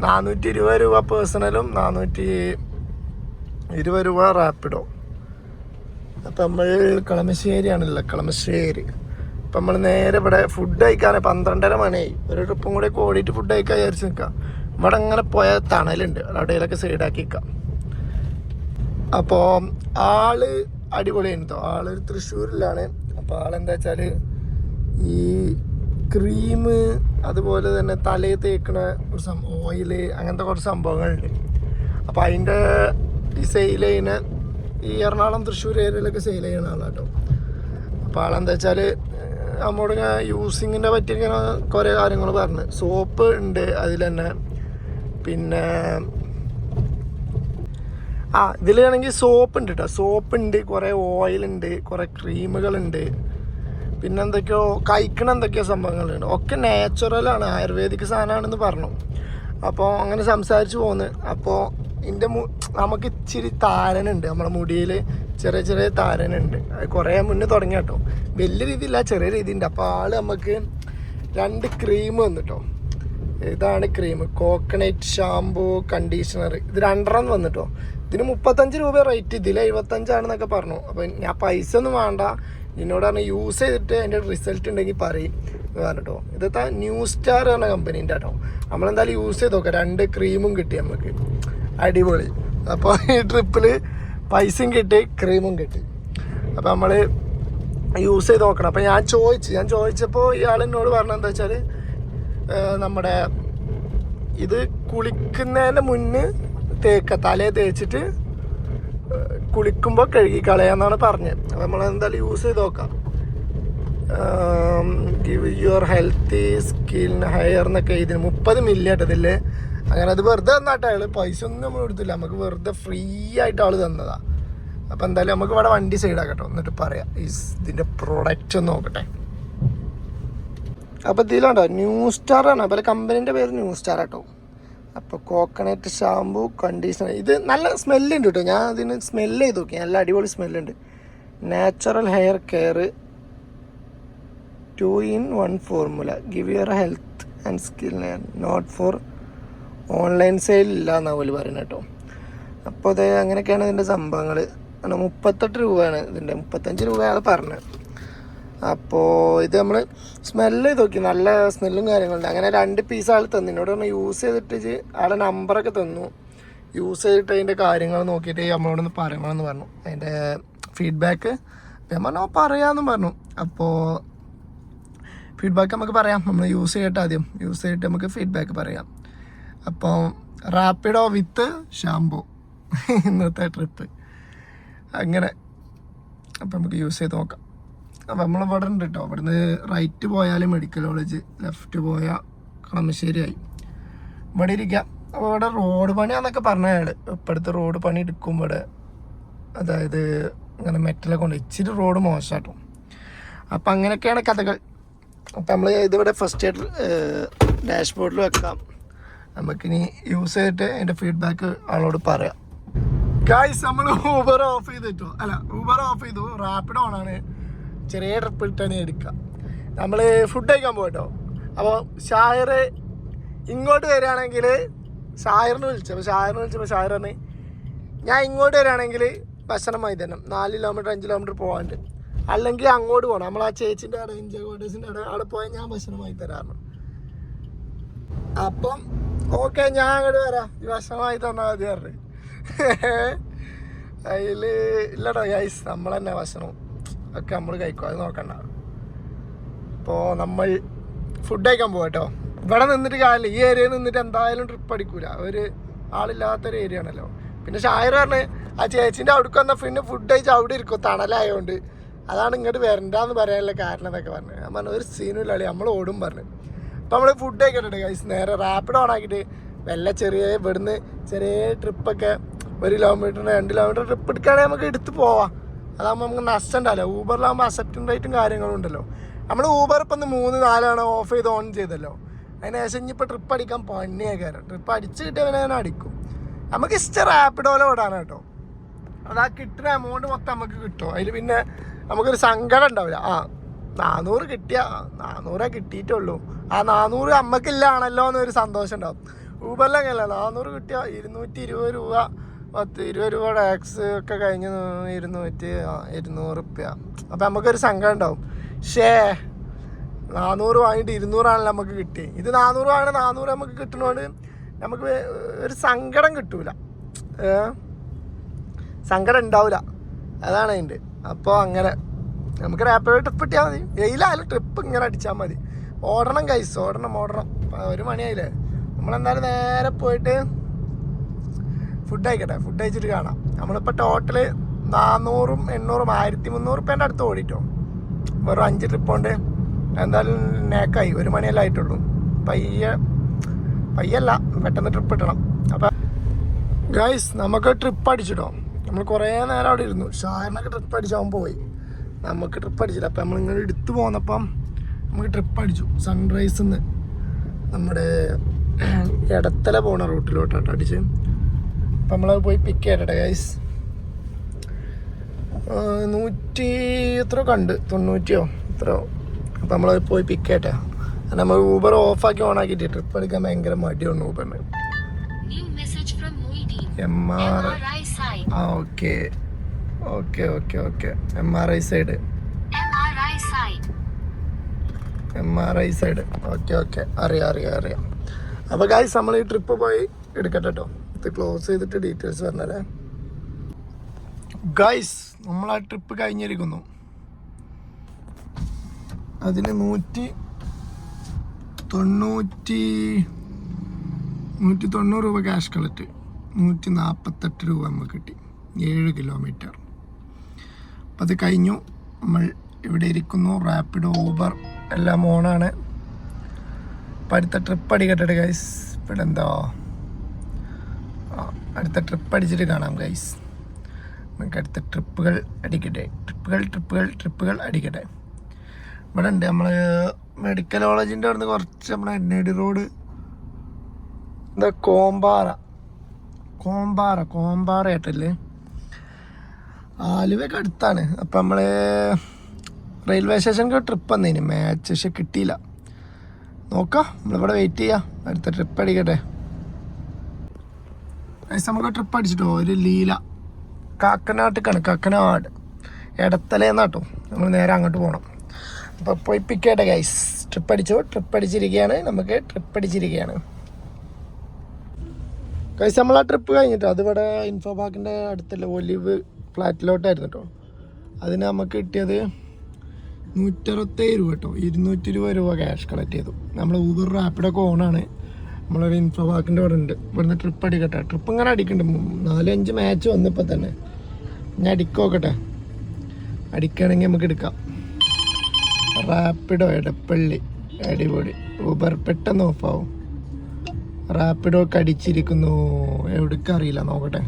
420 രൂപ പേഴ്സണലും 420 രൂപ റാപ്പിഡോ. അപ്പം നമ്മൾ കളമശ്ശേരിയാണല്ലോ, കളമശ്ശേരി. അപ്പം നമ്മൾ നേരെ ഇവിടെ ഫുഡ് കഴിക്കാൻ 12:30 മണിയായി. ഒരു ട്രിപ്പും കൂടെ ഓടിയിട്ട് ഫുഡ് കഴിക്കാൻ വിചാരിച്ച് നിൽക്കാം. ഇവിടെ അങ്ങനെ പോയ തണലുണ്ട്, അവിടെയൊക്കെ സൈഡാക്കി നിൽക്കാം. അപ്പോൾ ആള് അടിപൊളിയായിരുന്നോ. ആളൊരു തൃശ്ശൂരിലാണ്. അപ്പോൾ ആളെന്താ വെച്ചാൽ ഈ ക്രീം, അതുപോലെ തന്നെ തലയിൽ തേക്കണ ഒരു ഓയില്, അങ്ങനത്തെ കുറച്ച് സംഭവങ്ങളുണ്ട്. അപ്പോൾ അതിൻ്റെ ഈ സെയിൽ ചെയ്യുന്ന ഈ എറണാകുളം തൃശ്ശൂർ ഏരിയയിലൊക്കെ സെയിൽ ചെയ്യുന്ന ആളാട്ടോ. അപ്പോൾ ആളെന്താ വെച്ചാൽ നമ്മോട് യൂസിങ്ങിൻ്റെ പറ്റി ഇങ്ങനെ കുറേ കാര്യങ്ങൾ പറഞ്ഞു. സോപ്പ് ഉണ്ട് അതിൽ തന്നെ. പിന്നെ ഇതിലാണെങ്കിൽ സോപ്പ് ഉണ്ട് കേട്ടോ. സോപ്പ് ഉണ്ട്, കുറേ ഓയിലുണ്ട്, കുറേ ക്രീമുകളുണ്ട്, പിന്നെ എന്തൊക്കെയോ കഴിക്കണ എന്തൊക്കെയോ സംഭവങ്ങളുണ്ട്. ഒക്കെ നാച്ചുറലാണ്, ആയുർവേദിക് സാധനമാണെന്ന് പറഞ്ഞു. അപ്പോൾ അങ്ങനെ സംസാരിച്ച് പോന്ന്. അപ്പോൾ നമുക്ക് ഇച്ചിരി താരനുണ്ട്, നമ്മുടെ മുടിയിൽ ചെറിയ ചെറിയ താരനുണ്ട്. അത് കുറേ മുന്നേ തുടങ്ങി കേട്ടോ. വലിയ രീതിയില്ല, ചെറിയ രീതിയുണ്ട്. അപ്പോൾ ആൾ നമുക്ക് 2 ക്രീം വന്നിട്ടോ. ഇതാണ് ക്രീം, കോക്കനട്ട് ഷാമ്പൂ കണ്ടീഷണർ. ഇത് 2 വന്നിട്ടോ. ഇതിന് 35 രൂപ റേറ്റ്, ഇതിൽ 75 ആണെന്നൊക്കെ പറഞ്ഞു. അപ്പോൾ ഞാൻ പൈസ ഒന്നും വേണ്ട, എന്നോട് പറഞ്ഞാൽ യൂസ് ചെയ്തിട്ട് അതിൻ്റെ റിസൾട്ട് ഉണ്ടെങ്കിൽ പറയും പറഞ്ഞിട്ടോ. ഇതെത്താ ന്യൂ സ്റ്റാർ പറഞ്ഞ കമ്പനീൻ്റെ കേട്ടോ. നമ്മളെന്തായാലും യൂസ് ചെയ്ത് നോക്കാം. 2 ക്രീമും കിട്ടി നമുക്ക്, അടിപൊളി. അപ്പോൾ ഈ ട്രിപ്പിൽ പൈസയും കിട്ടി, ക്രീമും കിട്ടി. അപ്പോൾ നമ്മൾ യൂസ് ചെയ്ത് നോക്കണം. അപ്പോൾ ഞാൻ ചോദിച്ചപ്പോൾ ഇയാൾ എന്നോട് പറഞ്ഞതെന്താ വെച്ചാൽ നമ്മുടെ ഇത് കുളിക്കുന്നതിന് മുന്നേ തലയെ തേച്ചിട്ട് കുളിക്കുമ്പോൾ കഴുകി കളയാന്നാണ് പറഞ്ഞത്. അപ്പോൾ നമ്മളെന്തായാലും യൂസ് ചെയ്ത് നോക്കാം. Give your healthy skin hair എന്നൊക്കെ ഇതിന് 30 മില്ലി ആയിട്ടതില്ലേ. അങ്ങനെ അത് വെറുതെ തന്നാട്ടെ അയാൾ, പൈസ ഒന്നും നമ്മൾ എടുത്തില്ല, നമുക്ക് വെറുതെ ഫ്രീ ആയിട്ട് ആൾ തന്നതാണ്. അപ്പോൾ എന്തായാലും നമുക്ക് ഇവിടെ വണ്ടി സൈഡാക്കട്ടോ, എന്നിട്ട് പറയാം ഇതിൻ്റെ പ്രൊഡക്റ്റ് ഒന്ന് നോക്കട്ടെ. അപ്പോൾ ഇതിലുണ്ടോ ന്യൂ സ്റ്റാർ ആണ്, അപ്പോൾ കമ്പനീൻ്റെ പേര് ന്യൂ സ്റ്റാർ കേട്ടോ. അപ്പോൾ കോക്കനട്ട് ഷാമ്പൂ കണ്ടീഷണർ, ഇത് നല്ല സ്മെല്ലുണ്ട് കേട്ടോ. ഞാൻ അതിന് സ്മെല്ല് ചെയ്ത് നോക്കി, നല്ല അടിപൊളി സ്മെല്ലുണ്ട്. Natural hair care 2-in-1 formula, give your health and skin not for online sale ഇല്ല എന്നാണ് പോലെ പറയുന്നത് കേട്ടോ. അപ്പോൾ അത് അങ്ങനെയൊക്കെയാണ് ഇതിൻ്റെ സംഭവങ്ങൾ. 38 രൂപയാണ് ഇതിൻ്റെ, 35 രൂപയാണ് പറഞ്ഞത്. അപ്പോൾ ഇത് നമ്മൾ സ്മെല്ല് ചെയ്ത് നോക്കി, നല്ല സ്മെല്ലും കാര്യങ്ങളുണ്ട്. അങ്ങനെ 2 പീസ് ആൾ തന്നു. എന്നോട് പറഞ്ഞു യൂസ് ചെയ്തിട്ട് ആളെ നമ്പറൊക്കെ തന്നു. യൂസ് ചെയ്തിട്ട് അതിൻ്റെ കാര്യങ്ങൾ നോക്കിയിട്ട് നമ്മളോടൊന്ന് പറയണമെന്ന് പറഞ്ഞു, അതിൻ്റെ ഫീഡ്ബാക്ക്. ഞാൻ പറഞ്ഞു പറയാമെന്നും പറഞ്ഞു. അപ്പോൾ ഫീഡ്ബാക്ക് നമുക്ക് പറയാം. നമ്മൾ യൂസ് ചെയ്തിട്ട് ആദ്യം യൂസ് ചെയ്തിട്ട് നമുക്ക് ഫീഡ്ബാക്ക് പറയാം. അപ്പോൾ റാപ്പിഡോ വിത്ത് ഷാംപൂ ഇന്നത്തെ ട്രിപ്പ് അങ്ങനെ. അപ്പം നമുക്ക് യൂസ് ചെയ്ത് നോക്കാം. അപ്പം നമ്മളിവിടെ ഉണ്ട് കേട്ടോ. ഇവിടുന്ന് റൈറ്റ് പോയാൽ മെഡിക്കൽ കോളേജ്, ലെഫ്റ്റ് പോയാൽ കളമശ്ശേരിയായി. ഇവിടെ ഇരിക്കാം. അപ്പോൾ ഇവിടെ റോഡ് പണിയാന്നൊക്കെ പറഞ്ഞയാൾ. ഇപ്പോഴത്തെ റോഡ് പണി എടുക്കും ഇവിടെ. അതായത് ഇങ്ങനെ മെറ്റലൊക്കെ കൊണ്ട് ഇച്ചിരി റോഡ് മോശമാട്ടോ. അപ്പം അങ്ങനെയൊക്കെയാണ് കഥകൾ. അപ്പം നമ്മൾ ഇതിവിടെ ഫസ്റ്റ് എയ്ഡ് ഡാഷ്ബോർഡിൽ വെക്കാം. നമുക്കിനി യൂസ് ചെയ്തിട്ട് അതിൻ്റെ ഫീഡ്ബാക്ക് ആളോട് പറയാം. ഗായ്സ് നമ്മൾ ഊബർ ഓഫ് ചെയ്തിട്ടോ, അല്ല ഊബർ ഓഫ് ചെയ്തു, റാപ്പിഡ് ഓണാണ്. ചെറിയ ട്രിപ്പ് ഇട്ടാണ് എടുക്കുക. നമ്മൾ ഫുഡ് കഴിക്കാൻ പോയിട്ടോ. അപ്പോൾ ഷായർ ഇങ്ങോട്ട് വരികയാണെങ്കിൽ ഷായറിന് വിളിച്ചപ്പോൾ ഷായർ പറഞ്ഞ് ഞാൻ ഇങ്ങോട്ട് വരികയാണെങ്കിൽ ഭക്ഷണം വാങ്ങി തരണം. 4 കിലോമീറ്റർ 5 കിലോമീറ്റർ പോകാണ്ട്, അല്ലെങ്കിൽ അങ്ങോട്ട് പോകണം. നമ്മൾ ആ ചേച്ചിൻ്റെ അവിടെ എൻജോയ് കോട്ടേഴ്സിൻ്റെ അവിടെ പോയാൽ ഞാൻ ഭക്ഷണം വാങ്ങി തരാറുണ്ട്. അപ്പം ഓക്കെ ഞാൻ അങ്ങോട്ട് വരാം, ഈ ഭക്ഷണം വാങ്ങി തന്നാൽ മതി പറഞ്ഞു. അതിൽ ഇല്ലടോ ഗൈസ്, നമ്മൾ തന്നെ ഭക്ഷണം ഒക്കെ നമ്മൾ കഴിക്കും, അത് നോക്കണ്ട. അപ്പോൾ നമ്മൾ ഫുഡ് കഴിക്കാൻ പോകട്ടോ. ഇവിടെ നിന്നിട്ട് കാര്യമില്ല, ഈ ഏരിയയിൽ നിന്നിട്ട് എന്തായാലും ട്രിപ്പ് അടിക്കൂല, ഒരു ആളില്ലാത്തൊരു ഏരിയ ആണല്ലോ. പിന്നെ ഷായർ പറഞ്ഞ് ആ ചേച്ചീൻ്റെ അവിടേക്ക് വന്നാൽ പിന്നെ ഫുഡ് കഴിച്ച് അവിടെ ഇരിക്കും, തണലായതുകൊണ്ട്. അതാണ് ഇങ്ങോട്ട് വരണ്ടെന്ന് പറയാനുള്ള കാരണം എന്നൊക്കെ പറഞ്ഞു. ഞാൻ പറഞ്ഞു ഒരു സീനും ഇല്ലാളി, നമ്മൾ ഓടും പറഞ്ഞു. അപ്പം നമ്മൾ ഫുഡ് കഴിക്കട്ടെ ഗൈസ്. നേരെ റാപ്പിഡ് ഓൺ ആക്കിയിട്ട് വല്ല ചെറിയ ഇവിടുന്ന് ചെറിയ ട്രിപ്പൊക്കെ 1 കിലോമീറ്റർ 2 കിലോമീറ്റർ ട്രിപ്പ് എടുക്കുകയാണെങ്കിൽ നമുക്ക് എടുത്ത് പോവാം. അതാകുമ്പോൾ നമുക്ക് നഷ്ടം ഉണ്ടാവില്ല. ഊബറിലാകുമ്പോൾ അക്സെപ്റ്റൻ റേറ്റും കാര്യങ്ങളും ഉണ്ടല്ലോ. നമ്മൾ ഊബർ ഇപ്പം 3-4 ഓഫ് ചെയ്ത് ഓൺ ചെയ്തല്ലോ. അതിന് ശേഷം ഇനിയിപ്പോൾ ട്രിപ്പ് അടിക്കാൻ പണിയാക്കാരം. ട്രിപ്പ് അടിച്ച് കിട്ടിയവനെ ഞാൻ അടിക്കും. നമുക്ക് ഇഷ്ടം റാപ്പിഡോലെ ഓടാണ് കേട്ടോ. അത് ആ കിട്ടുന്ന എമൗണ്ട് മൊത്തം നമുക്ക് കിട്ടും. അതിൽ പിന്നെ നമുക്കൊരു സങ്കടം ഉണ്ടാവില്ല. 400 കിട്ടിയ 400 കിട്ടിയിട്ടുള്ളൂ, ആ 400 അമ്മക്കില്ലാണല്ലോ എന്നൊരു സന്തോഷം ഉണ്ടാവും. ഊബറിലങ്ങനെയല്ല, 400 കിട്ടിയ 220 രൂപ 20 രൂപ ടാക്സ് ഒക്കെ കഴിഞ്ഞ് 200 റുപ്യ. അപ്പം നമുക്കൊരു സങ്കടം ഉണ്ടാവും. 400 വാങ്ങിയിട്ട് 200 നമുക്ക് കിട്ടി. ഇത് 400 ആണ്, 400 നമുക്ക് കിട്ടുന്നതുകൊണ്ട് നമുക്ക് ഒരു സങ്കടം കിട്ടൂല, സങ്കടം ഉണ്ടാവില്ല. അതാണ് അതിൻ്റെ. അപ്പോൾ അങ്ങനെ നമുക്ക് റാപ്പിഡ് ട്രിപ്പ് കിട്ടിയാൽ മതി. വെയിലായാലും ട്രിപ്പ് ഇങ്ങനെ അടിച്ചാൽ മതി. ഓടണം ഗൈസ്, ഓടണം. 1 മണിയായില്ലേ. നമ്മളെന്തായാലും നേരെ പോയിട്ട് ഫുഡ് കഴിക്കട്ടെ. ഫുഡ് കഴിച്ചിട്ട് കാണാം. നമ്മളിപ്പോൾ ടോട്ടൽ 400-800 1300 റുപ്യേൻ്റെ അടുത്ത് ഓടിട്ടോ. വെറും 5 ട്രിപ്പ് കൊണ്ട് എന്തായാലും നേക്കായി. 1 മണിയല്ലേ ആയിട്ടുള്ളൂ. പയ്യല്ല, പെട്ടെന്ന് ട്രിപ്പ് ഇട്ടണം. അപ്പം ഗൈസ് നമുക്ക് ട്രിപ്പ് അടിച്ചിട്ടോ. നമ്മൾ കുറേ നേരം അവിടെ ഇരുന്നു. ഷാറിനൊക്കെ ട്രിപ്പ് അടിച്ചാൽ പോയി, നമുക്ക് ട്രിപ്പ് അടിച്ചില്ല. അപ്പം നമ്മളിങ്ങനെ എടുത്തു പോന്നപ്പം നമുക്ക് ട്രിപ്പ് അടിച്ചു. സൺറൈസിൽ നിന്ന് നമ്മുടെ ഇടത്തല പോണ റൂട്ടിലോട്ടാട്ടോ അടിച്ച്. അപ്പം നമ്മളത് പോയി പിക്ക് ചെയ്യട്ടെ ഗൈസ്. 100 എത്രയോ കണ്ട്, 90 എത്രയോ. അപ്പം നമ്മളത് പോയി പിക്ക് ചെയ്യട്ടെ. നമ്മൾ ഊബർ ഓഫാക്കി ഓണാക്കിയിട്ട് ട്രിപ്പ് എടുക്കാൻ ഭയങ്കര മടിയാണ് ഊബറിന്. ഓക്കെ MRI സൈഡ് ഓക്കെ അറിയാം. അപ്പോൾ ഗൈസ് നമ്മൾ ഈ ട്രിപ്പ് പോയി എടുക്കട്ടെ കേട്ടോ. ഇത് ക്ലോസ് ചെയ്തിട്ട് ഡീറ്റെയിൽസ് പറഞ്ഞാലേ. ഗൈസ് നമ്മൾ ആ ട്രിപ്പ് കഴിഞ്ഞിരിക്കുന്നു. അതിന് 190 രൂപ ക്യാഷ് കളക്ട്, 148 രൂപ നമുക്ക് കിട്ടി. 7 കിലോമീറ്റർ. അപ്പം അത് കഴിഞ്ഞു. നമ്മൾ ഇവിടെ ഇരിക്കുന്നു. റാപ്പിഡോ ഊബർ എല്ലാം ഓണാണ്. അപ്പം അടുത്ത ട്രിപ്പ് അടിക്കട്ടെ ഗൈസ്. ഇവിടെ എന്താ അടുത്ത ട്രിപ്പ് അടിച്ചിട്ട് കാണാം ഗൈസ്. നമുക്ക് അടുത്ത ട്രിപ്പുകൾ അടിക്കട്ടെ. ട്രിപ്പുകൾ അടിക്കട്ടെ. ഇവിടെ ഉണ്ട് നമ്മൾ മെഡിക്കൽ കോളേജിൻ്റെ അവിടെ നിന്ന് കുറച്ച് നമ്മുടെ നെടി റോഡ് എന്താ കോമ്പാറ ഏട്ടല്ലേ, ആലുവയൊക്കെ അടുത്താണ്. അപ്പം നമ്മൾ റെയിൽവേ സ്റ്റേഷനിൽ ട്രിപ്പ് വന്നതിന് മാച്ച് പക്ഷെ കിട്ടിയില്ല. നോക്കാം, നമ്മളിവിടെ വെയിറ്റ് ചെയ്യാം. അടുത്ത ട്രിപ്പ് അടിക്കട്ടെ. നമുക്ക് ട്രിപ്പ് അടിച്ചിട്ടോ. ഒരു ലീല കാക്കനാട് ഇടത്തലേന്നാട്ടോ. നമ്മൾ നേരെ അങ്ങോട്ട് പോകണം. അപ്പോൾ പോയി പിക്ക് ചെയ്യട്ടെ ഗൈസ്. ട്രിപ്പ് അടിച്ചിരിക്കുകയാണ്. ഗൈസ് നമ്മൾ ആ ട്രിപ്പ് കഴിഞ്ഞിട്ടോ. അതിവിടെ ഇൻഫോ പാർക്കിൻ്റെ അടുത്തുള്ള ഒലിവ് ഫ്ലാറ്റിലോട്ടായിരുന്നു കേട്ടോ. അതിന് നമുക്ക് കിട്ടിയത് 167 രൂപ കേട്ടോ. 220 രൂപ ക്യാഷ് കളക്ട് ചെയ്തു. നമ്മൾ ഊബർ റാപ്പിഡൊക്കെ ഓണാണ്. നമ്മളൊരു ഇൻഫോ പാർക്കിൻ്റെ അവിടെ ഉണ്ട്. ഇവിടുന്ന് ട്രിപ്പ് അടിക്കട്ടെ. ട്രിപ്പ് ഇങ്ങനെ അടിക്കുന്നുണ്ട്. 4-5 മാച്ച് വന്നിപ്പോൾ തന്നെ. ഞാൻ അടിക്കോക്കട്ടെ. അടിക്കുകയാണെങ്കിൽ നമുക്ക് എടുക്കാം. റാപ്പിഡോ എടപ്പള്ളി അടിപൊളി. ഊബർ പെട്ടെന്ന് ഓഫാവും. റാപ്പിഡോ ഒക്കെ അടിച്ചിരിക്കുന്നു. എവിടേക്കും അറിയില്ല, നോക്കട്ടെ.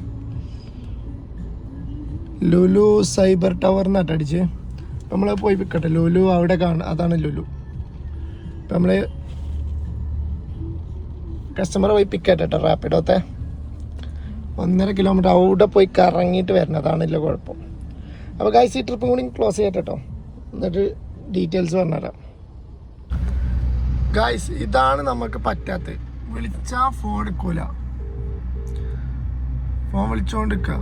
ലുലു സൈബർ ടവർ എന്നാട്ട് അടിച്ച് നമ്മൾ പോയി പിക്കട്ടെ. ലുലു അവിടെ അതാണ് ലുലു. ഇപ്പം നമ്മൾ കസ്റ്റമറെ പോയി പിക്കട്ടെ റാപ്പിഡോത്തെ. 1.5 കിലോമീറ്റർ അവിടെ പോയി കറങ്ങിയിട്ട് വരണം. അതാണല്ലോ കുഴപ്പം. അപ്പോൾ ഗൈസ് ഈ ട്രിപ്പും കൂടി ക്ലോസ് ചെയ്യട്ടെ കേട്ടോ. എന്നിട്ട് ഡീറ്റെയിൽസ് പറഞ്ഞുതരാം. ഗൈസ് ഇതാണ് നമുക്ക് പറ്റാത്തത്. വിളിച്ചാൽ ഫോൺ എടുക്കൂല. ഫോൺ വിളിച്ചുകൊണ്ടിരിക്കുക.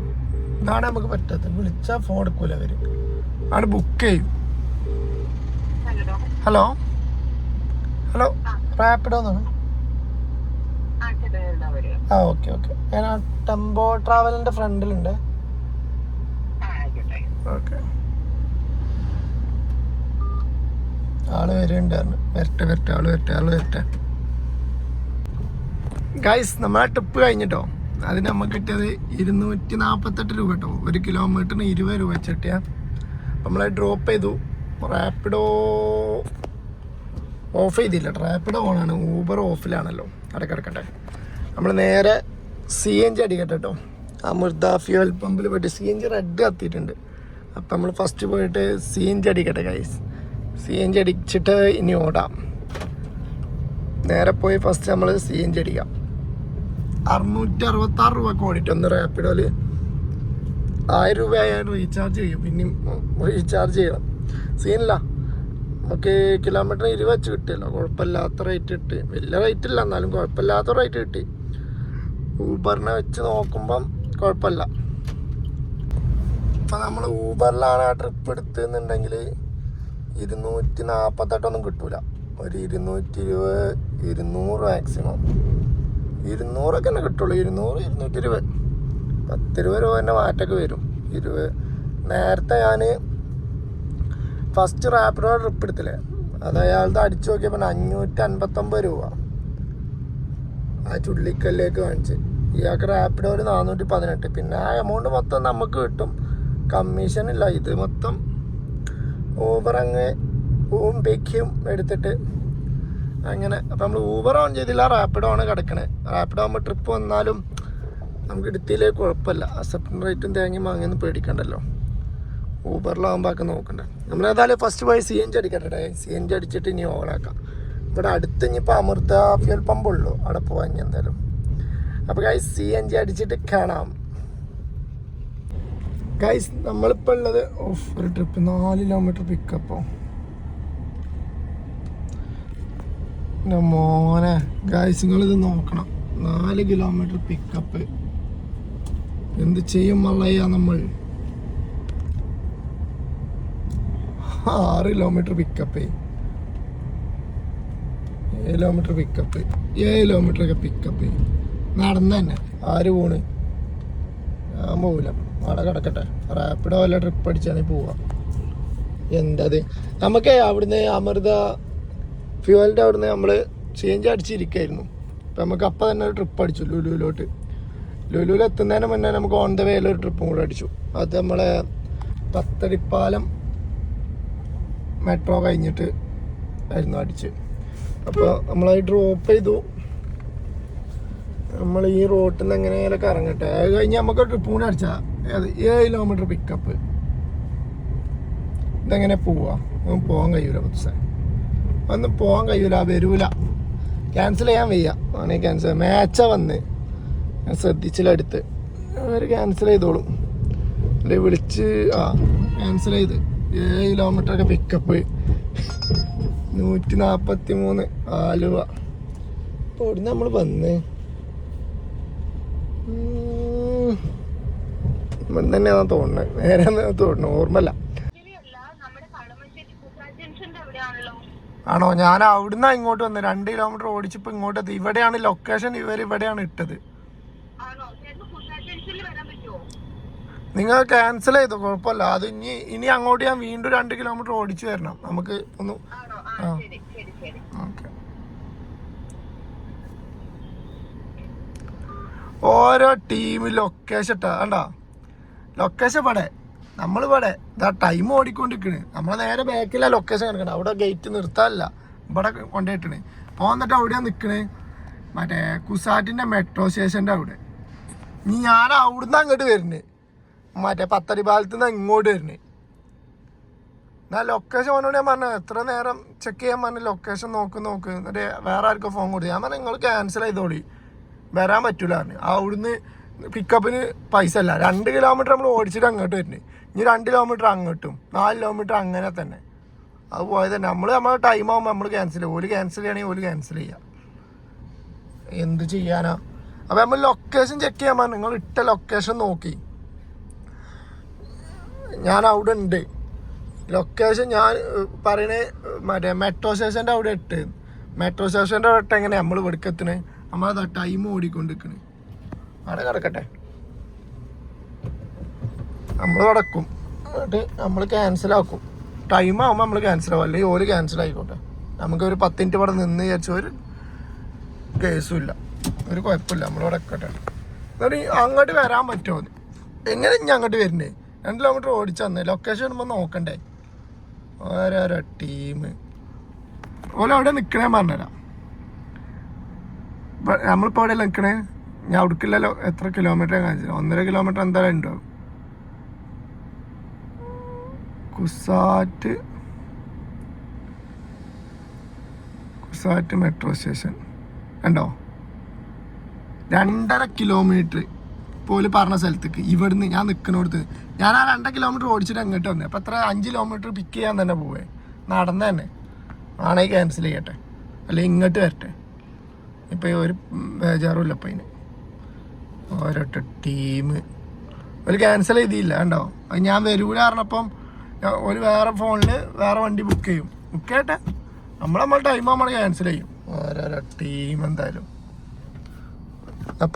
ഇതാണ് നമുക്ക് പറ്റാത്തത്. വിളിച്ചാൽ ഫോൺ എടുക്കൂല. അവർ ആണ് ബുക്ക് ചെയ്യും. ഹലോ ഹലോ റാപ്പിഡോ എന്നാണ്. ആ ഓക്കെ ഓക്കെ. ഞാൻ ആ ടെമ്പോ ട്രാവലിൻ്റെ ഫ്രണ്ടിലുണ്ട്. ഓക്കെ. ആള് വരുന്നുണ്ടായിരുന്നു. വരട്ടെ. ഗൈസ് നമ്മളെ ട്രിപ്പ് കഴിഞ്ഞിട്ടോ. അതിന് നമുക്ക് കിട്ടിയത് 248 രൂപ കേട്ടോ. 1 കിലോമീറ്ററിന് 20 രൂപ വെച്ചിട്ടിയാ. നമ്മളെ ഡ്രോപ്പ് ചെയ്തു. റാപ്പിഡോ ഓഫ് ചെയ്തില്ല. റാപ്പിഡോ ഓണാണ്. ഊബർ ഓഫിലാണല്ലോ. അടക്കിടക്കട്ടെ. നമ്മൾ നേരെ CNG അടിക്കട്ടെ കേട്ടോ. അമൃത ഫ്യൂൽ പമ്പിൽ പോയിട്ട് CNG റെഡ് കത്തിയിട്ടുണ്ട്. അപ്പം നമ്മൾ ഫസ്റ്റ് പോയിട്ട് CNG അടിക്കട്ടെ ഗൈസ്. CNG അടിച്ചിട്ട് ഇനി ഓടാം. നേരെ പോയി ഫസ്റ്റ് നമ്മൾ CNG അടിക്കാം. 666 രൂപക്ക് ഓടിയിട്ട് ഒന്ന് റാപ്പിഡോയിൽ 1000 രൂപ ആയാലും റീചാർജ് ചെയ്യും. പിന്നെയും റീചാർജ് ചെയ്യണം. സീനില്ല. നമുക്ക് കിലോമീറ്ററിന് 20 വെച്ച് കിട്ടിയല്ലോ. കുഴപ്പമില്ലാത്ത റേറ്റ് കിട്ടി. വലിയ റേറ്റ് ഇല്ല, എന്നാലും കുഴപ്പമില്ലാത്ത റേറ്റ് കിട്ടി. ഊബറിനെ വെച്ച് നോക്കുമ്പം കുഴപ്പമില്ല. ഇപ്പം നമ്മൾ ഊബറിലാണ് ആ ട്രിപ്പ് എടുത്തെന്നുണ്ടെങ്കിൽ 248 കിട്ടൂല. ഒരു 220, 200 മാക്സിമം. 200 തന്നെ കിട്ടുള്ളൂ. 200, 220, 10 രൂപ തന്നെ മാറ്റമൊക്കെ വരും. 20 നേരത്തെ ഞാൻ ഫസ്റ്റ് റാപ്പിഡോ ട്രിപ്പ് എടുത്തില്ലേ, അത് അയാളുടെ അടിച്ചു നോക്കിയപ്പോൾ 559 രൂപ ആ ചുള്ളിക്കല്ലേക്ക് കാണിച്ച്. ഇയാൾക്ക് റാപ്പിഡോ ഒരു 418. പിന്നെ ആ എമൗണ്ട് മൊത്തം നമുക്ക് കിട്ടും. കമ്മീഷൻ ഇല്ല. ഇത് മൊത്തം ഊബർ അങ്ങ് ബേക്കും എടുത്തിട്ട് അങ്ങനെ. അപ്പം നമ്മൾ ഊബർ ഓൺ ചെയ്തില്ല, റാപ്പിഡോ ആണ് കിടക്കണേ. റാപ്പിഡോ ആകുമ്പോൾ ട്രിപ്പ് വന്നാലും നമുക്ക് എടുത്തില്ലേ കുഴപ്പമില്ല. അക്സെപ്റ്റൻ റേറ്റും തേങ്ങയും വാങ്ങിയൊന്നും പേടിക്കണ്ടല്ലോ. ഊബറിലാകുമ്പോൾ ഒക്കെ നോക്കണ്ടേ. നമ്മളേതായാലും ഫസ്റ്റ് പോയി CNG അടിക്കട്ടെ. CNG അടിച്ചിട്ട് ഇനി ഓണാക്കാം. ഇവിടെ അടുത്ത് ഇനിയിപ്പോൾ അമൃത ഫ്യൂൽ പമ്പുള്ളൂ. അവിടെ പോവാൻ ഇനി എന്തായാലും. അപ്പോൾ ഗൈസ് CNG അടിച്ചിട്ട് കാണാം. ഗൈസ് നമ്മളിപ്പോൾ ഉള്ളത് ഒരു ട്രിപ്പ് 4 കിലോമീറ്റർ പിക്കപ്പോ. മോനെ ഗൈസ് നിങ്ങളിത് നോക്കണം. 4 കിലോമീറ്റർ പിക്കപ്പ് എന്ത് ചെയ്യും മള്ളയ്യ. നമ്മൾ 6 kilometre pickup, 7 kilometre pickup, 7 kilometre ഒക്കെ പിക്കപ്പ് നടന്നു തന്നെ. ആര് പോണ്? ഞാൻ പോവില്ല. അവിടെ കിടക്കട്ടെ. റാപ്പിഡോ വല്ല ട്രിപ്പ് അടിച്ചാണെങ്കിൽ പോവാം. എന്തത് നമുക്ക് അവിടുന്ന് അമൃത ഫ്യൂവലിൻ്റെ അവിടുന്ന് നമ്മൾ CNG അടിച്ചിരിക്കുകയായിരുന്നു. അപ്പം നമുക്ക് അപ്പം തന്നെ ഒരു ട്രിപ്പ് അടിച്ചു ലുലുവിലോട്ട്. ലുലുവിൽ എത്തുന്നതിന് മുന്നേ നമുക്ക് ഓൺ ദ വേയിൽ ഒരു ട്രിപ്പും കൂടെ അടിച്ചു. അത് നമ്മളെ പത്തടിപ്പാലം മെട്രോ കഴിഞ്ഞിട്ട് ആയിരുന്നു അടിച്ച്. അപ്പോൾ നമ്മളത് ഡ്രോപ്പ് ചെയ്തു. നമ്മൾ ഈ റോട്ടിൽ നിന്ന് എങ്ങനെയൊക്കെ ഇറങ്ങട്ടെ. അത് കഴിഞ്ഞ് നമുക്ക് ട്രിപ്പ് കൂടെ അടിച്ചാൽ 7 കിലോമീറ്റർ പിക്കപ്പ്. ഇതെങ്ങനെ പോവാ? പോകാൻ കഴിയൂല. ഒന്നും പോകാൻ കഴിയൂല. വരൂല. ക്യാൻസൽ ചെയ്യാൻ വയ്യ. ആണെങ്കിൽ ക്യാൻസൽ. മാച്ചാ വന്ന് ഞാൻ ശ്രദ്ധിച്ചില്ല. അടുത്ത് അവർ ക്യാൻസൽ ചെയ്തോളും. അല്ലെങ്കിൽ വിളിച്ച് ക്യാൻസൽ ചെയ്ത്. 7 കിലോമീറ്റർ ഒക്കെ പിക്കപ്പ്. 143 ആലുവ. അപ്പോൾ ഇവിടുന്ന് നമ്മൾ വന്ന് ഇവിടെ തന്നെയാണെന്ന് തോന്നുന്നത്. നേരെ തോന്നുന്നു, ഓർമ്മല്ല. ആണോ? ഞാൻ അവിടുന്ന് ഇങ്ങോട്ട് വന്നത് 2 കിലോമീറ്റർ ഓടിച്ചപ്പോൾ ഇങ്ങോട്ട് എത്തി. ഇവിടെയാണ് ലൊക്കേഷൻ. ഇവരിവിടെയാണ് ഇട്ടത്. നിങ്ങൾ ക്യാൻസൽ ചെയ്തോ, കുഴപ്പമില്ല. അത് ഇനി അങ്ങോട്ട് ഞാൻ വീണ്ടും 2 കിലോമീറ്റർ ഓടിച്ചു വരണം നമുക്ക് ഒന്ന്. ആ ഓക്കെ. ഓരോ ടീം ലൊക്കേഷൻ ഇട്ടാ കണ്ടാ, ലൊക്കേഷൻ പടേ നമ്മൾ ഇവിടെ ഇതാ ടൈം ഓടിക്കൊണ്ടിരിക്കണ്. നമ്മൾ നേരെ ബാക്കിലാണ് ലൊക്കേഷൻ കിടക്കണേ. അവിടെ ഗേറ്റ് നിർത്താനില്ല, ഇവിടെ കൊണ്ടുപോയിട്ടാണ് പോന്നിട്ട്. അവിടെയാണ് നിൽക്കണേ, മറ്റേ കുസാറ്റിൻ്റെ മെട്രോ സ്റ്റേഷൻ്റെ അവിടെ. ഇനി ഞാൻ അവിടുന്ന് അങ്ങോട്ട് വരുന്നത്, മറ്റേ പത്തടി പാലത്ത് നിന്ന് ഇങ്ങോട്ട് വരുന്നത്. ഞാൻ ലൊക്കേഷൻ പറഞ്ഞോണ്ട് ഞാൻ പറഞ്ഞു എത്ര നേരം ചെക്ക് ചെയ്യാൻ പറഞ്ഞു. ലൊക്കേഷൻ നോക്ക് എന്നിട്ട് വേറെ ആർക്കും ഫോൺ കൊടുത്തു. ഞാൻ പറഞ്ഞു നിങ്ങൾ ക്യാൻസൽ ചെയ്തോളി, വരാൻ പറ്റൂല പറഞ്ഞു. അവിടുന്ന് പിക്കപ്പിന് പൈസ അല്ല. 2 കിലോമീറ്റർ നമ്മൾ ഓടിച്ചിട്ട് അങ്ങോട്ട് വരുന്നത്. ഇനി 2 കിലോമീറ്റർ അങ്ങോട്ടും 4 കിലോമീറ്റർ അങ്ങനെ തന്നെ. അത് പോയത് തന്നെ. നമ്മളെ ടൈം ആകുമ്പോൾ നമ്മൾ ക്യാൻസൽ ചെയ്യും. ഓല് ക്യാൻസൽ ചെയ്യണമെങ്കിൽ ഓല് ക്യാൻസൽ ചെയ്യാം. എന്ത് ചെയ്യാനാ? അപ്പോൾ നമ്മൾ ലൊക്കേഷൻ ചെക്ക് ചെയ്യാൻ പറഞ്ഞു. നിങ്ങൾ ഇട്ട ലൊക്കേഷൻ നോക്കി, ഞാൻ അവിടെ ഉണ്ട്. ലൊക്കേഷൻ ഞാൻ പറയണേ മറ്റേ മെട്രോ സ്റ്റേഷൻ്റെ അവിടെ ഇട്ട്. മെട്രോ സ്റ്റേഷൻ്റെ അവിടെ ഇട്ട് എങ്ങനെ നമ്മൾ വെടുക്കത്തിന്? നമ്മളതാ ടൈം ഓടിക്കൊണ്ടിരിക്കണ്. അവിടെ കിടക്കട്ടെ, നമ്മൾ കിടക്കും. എന്നിട്ട് നമ്മൾ ക്യാൻസലാക്കും. ടൈം ആകുമ്പോൾ നമ്മൾ ക്യാൻസലാവും, അല്ലെങ്കിൽ ഓര് ക്യാൻസൽ ആയിക്കോട്ടെ. നമുക്കൊരു 10 മിനിറ്റ് ഇവിടെ നിന്ന് വിചാരിച്ച ഒരു കേസും ഇല്ല, ഒരു കുഴപ്പമില്ല. നമ്മളിവിടെ കിടക്കട്ടെ. എന്നിട്ട് അങ്ങോട്ട് വരാൻ പറ്റുമോ? എങ്ങനെ ഇനി അങ്ങോട്ട് വരുന്നേ? 2 കിലോമീറ്റർ ഓടിച്ചു തന്നെ ലൊക്കേഷൻ വരുമ്പോൾ നോക്കണ്ടേ? ഓരോരോ ടീം ഓരോ അവിടെ നിൽക്കണേ പറഞ്ഞുതരാം. നമ്മളിപ്പോൾ അവിടെ നിൽക്കണേ, ഞാൻ അവിടേക്കില്ലല്ലോ. എത്ര കിലോമീറ്റർ കാണിച്ചില്ല? 1.5 കിലോമീറ്റർ എന്തായാലും ഉണ്ടാവും. കുസാറ്റ് മെട്രോ സ്റ്റേഷൻ ഉണ്ടോ? 2.5 കിലോമീറ്റർ പോലും പറഞ്ഞ സ്ഥലത്തേക്ക് ഇവിടുന്ന് ഞാൻ നിൽക്കുന്നിടത്ത് ഞാൻ ആ 2 കിലോമീറ്റർ ഓടിച്ചിട്ട് അങ്ങോട്ട് വന്നേ. അപ്പം എത്ര 5 കിലോമീറ്റർ പിക്ക് ചെയ്യാൻ തന്നെ പോവേ, നടന്ന് തന്നെ. ആണെങ്കിൽ ക്യാൻസൽ ചെയ്യട്ടെ, അല്ലെങ്കിൽ ഇങ്ങോട്ട് വരട്ടെ. ഇപ്പം ഒരു ബേജാറും ഇല്ല. അപ്പം അതിന് ഓരോട്ടോ ടീം ഒരു ക്യാൻസൽ ചെയ്തില്ല കണ്ടോ? അത് ഞാൻ വരൂല പറഞ്ഞപ്പം ഒരു വേറെ ഫോണിൽ വേറെ വണ്ടി ബുക്ക് ചെയ്യും. ബുക്ക് ചെയ്യട്ടെ, നമ്മൾ ടൈം നമ്മൾ ക്യാൻസൽ ചെയ്യും. ഓരോരോ ടീം എന്തായാലും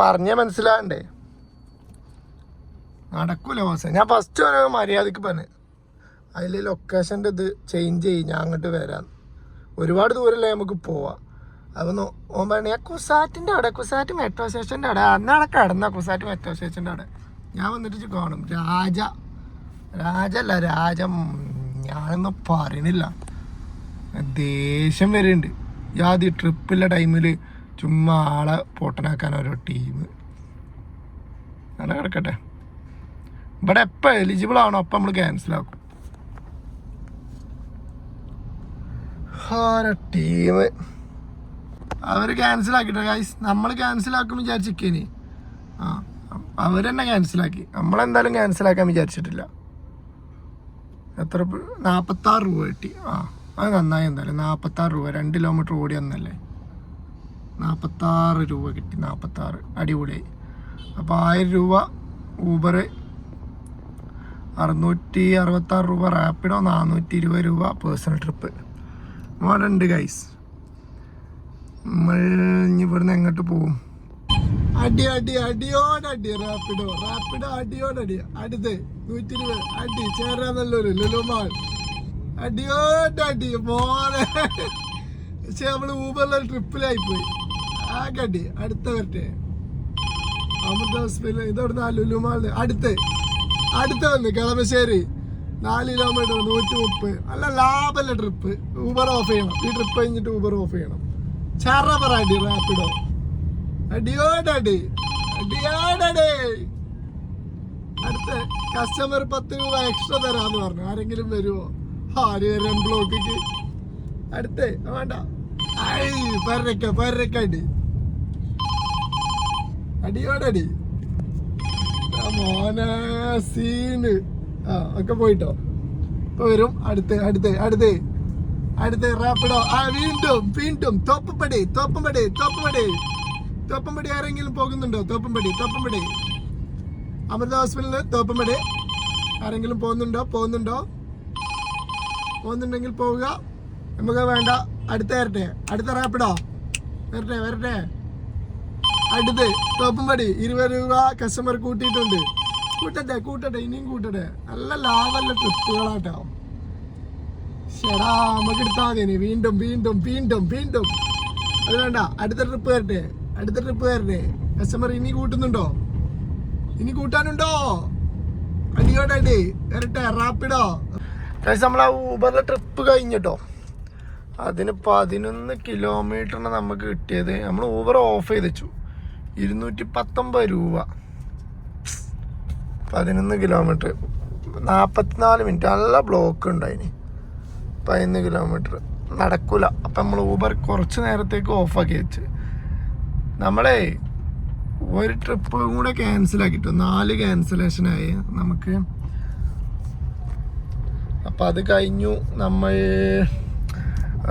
പറഞ്ഞ മനസ്സിലാകണ്ടേ? നടക്കൂല ബോസേ. ഞാൻ ഫസ്റ്റ് ഒരു മര്യാദക്ക് പറഞ്ഞു, അതിൽ ലൊക്കേഷൻ്റെ ഇത് ചേഞ്ച് ചെയ്യും, ഞാൻ അങ്ങോട്ട് വരാം. ഒരുപാട് ദൂരമല്ലേ നമുക്ക് പോവാം. അപ്പം ഓൻ പറഞ്ഞു ഞാൻ കുസാറ്റിൻ്റെ അവിടെ, കുസാറ്റ് മെട്രോ സ്റ്റേഷൻ്റെ അവിടെ. അന്നാണ് കിടന്ന കുസാറ്റ് മെട്രോ സ്റ്റേഷൻ്റെ അവിടെ. ഞാൻ വന്നിട്ട് കാണും രാജല്ല രാജം. ഞാനൊന്നും പറയണില്ല, ദേഷ്യം വരുന്നുണ്ട്. യാതി ട്രിപ്പില്ല ടൈമിൽ ചുമ്മാ ആളെ പൊട്ടനാക്കാൻ ഓരോ ടീം. അങ്ങനെ കിടക്കട്ടെ. ഇവിടെ എപ്പോൾ എലിജിബിൾ ആണോ അപ്പം നമ്മൾ ക്യാൻസലാക്കും. ഓരോ ടീം അവർ ക്യാൻസലാക്കിട്ടോ ഗൈസ്. നമ്മൾ ക്യാൻസലാക്കും വിചാരിച്ചിരിക്കേനി. അവർ തന്നെ ക്യാൻസലാക്കി. നമ്മളെന്തായാലും ക്യാൻസലാക്കാൻ വിചാരിച്ചിട്ടില്ല. എത്ര 46 രൂപ കിട്ടി. അത് നന്നായി. എന്തായാലും 46 രൂപ 2 കിലോമീറ്റർ ഓടി വന്നല്ലേ. 46 രൂപ കിട്ടി. 46 അടിപൊളിയായി. അപ്പോൾ 1000 രൂപ ഊബർ, 666 രൂപ റാപ്പിഡോ, 420 രൂപ പേഴ്സണൽ ട്രിപ്പ്. അവിടെ ഉണ്ട് ഗൈസ്. നമ്മൾ ഇനി ഇവിടുന്ന് എങ്ങോട്ട് പോവും? അടിയോടടി റാപ്പിഡോ അടിയോടടി. അടുത്ത് 120 അടി. ചേരാന്നല്ലൊരു ലുലുമാൾ അടിയോടടി മോനെ. പക്ഷെ നമ്മള് ഊബറിലെ ട്രിപ്പിലായിപ്പോയി. ആകടി. അടുത്ത വരട്ടെ അമൃത ഹോസ്പിറ്റൽ. ഇതവിടുന്ന് ലുലുമാളിന് അടുത്ത് വന്ന് കളമശ്ശേരി 4 കിലോമീറ്റർ 130. അല്ല ലാഭല്ല ട്രിപ്പ്. ഊബർ ഓഫ് ചെയ്യണം. ഈ ട്രിപ്പ് കഴിഞ്ഞിട്ട് ഊബർ ഓഫ് ചെയ്യണം. ചറപറടി റാപ്പിഡോ അടിയോടടി. അടുത്ത കസ്റ്റമർ 10 രൂപ എക്സ്ട്രാ തരാന്ന് പറഞ്ഞു. ആരെങ്കിലും വരുമോ? ആര് വരാൻ ബ്ലോക്കിക്ക്? അടുത്ത് വേണ്ട. പരക്കടി അടിയോടടി മോനെ സീന്. ഒക്കെ പോയിട്ടോ. ഇപ്പൊ വരും. അടുത്ത് റാപ്പിഡോ. വീണ്ടും തോപ്പമ്പടി ആരെങ്കിലും പോകുന്നുണ്ടോ? തോപ്പമ്പടി അമൃത ഹോസ്പിറ്റലിൽ തോപ്പമ്പടി ആരെങ്കിലും പോകുന്നുണ്ടെങ്കിൽ പോവുക. നമുക്ക് വേണ്ട. അടുത്ത റാപ്പിഡോ വരട്ടെ. അടുത്ത് തോപ്പമ്പടി 20 രൂപ കസ്റ്റമർ കൂട്ടിയിട്ടുണ്ട്. കൂട്ടട്ടെ ഇനിയും കൂട്ടട്ടെ. നല്ല ലാഭല്ല ട്രിപ്പുകളാട്ടോ. ശടാ നമുക്ക് എടുത്താൽ മതി. വീണ്ടും വീണ്ടും വീണ്ടും വീണ്ടും അത് വേണ്ട. അടുത്ത ട്രിപ്പ് വരട്ടെ. കസ്റ്റമർ ഇനി കൂട്ടുന്നുണ്ടോ? ഇനി കൂട്ടാനുണ്ടോ? അടിയോടെ വരട്ടെ. റാപ്പിഡോ നമ്മളാ ഊബറിലെ ട്രിപ്പ് കഴിഞ്ഞിട്ടോ. അതിന് 11 കിലോമീറ്ററിന് നമുക്ക് കിട്ടിയത്. നമ്മൾ ഊബർ ഓഫ് ചെയ്ത് വെച്ചു. 219 രൂപ 11 കിലോമീറ്റർ 44 മിനിറ്റ്. നല്ല ബ്ലോക്ക് ഉണ്ടായിന്. 11 കിലോമീറ്റർ നടക്കൂല. അപ്പം നമ്മൾ ഊബർ കുറച്ച് നേരത്തേക്ക് ഓഫാക്കി വെച്ച്. നമ്മളെ ഒരു ട്രിപ്പ് കൂടെ ക്യാൻസലാക്കിട്ടോ. 4 ക്യാൻസലേഷനായി നമുക്ക്. അപ്പം അത് കഴിഞ്ഞു. നമ്മൾ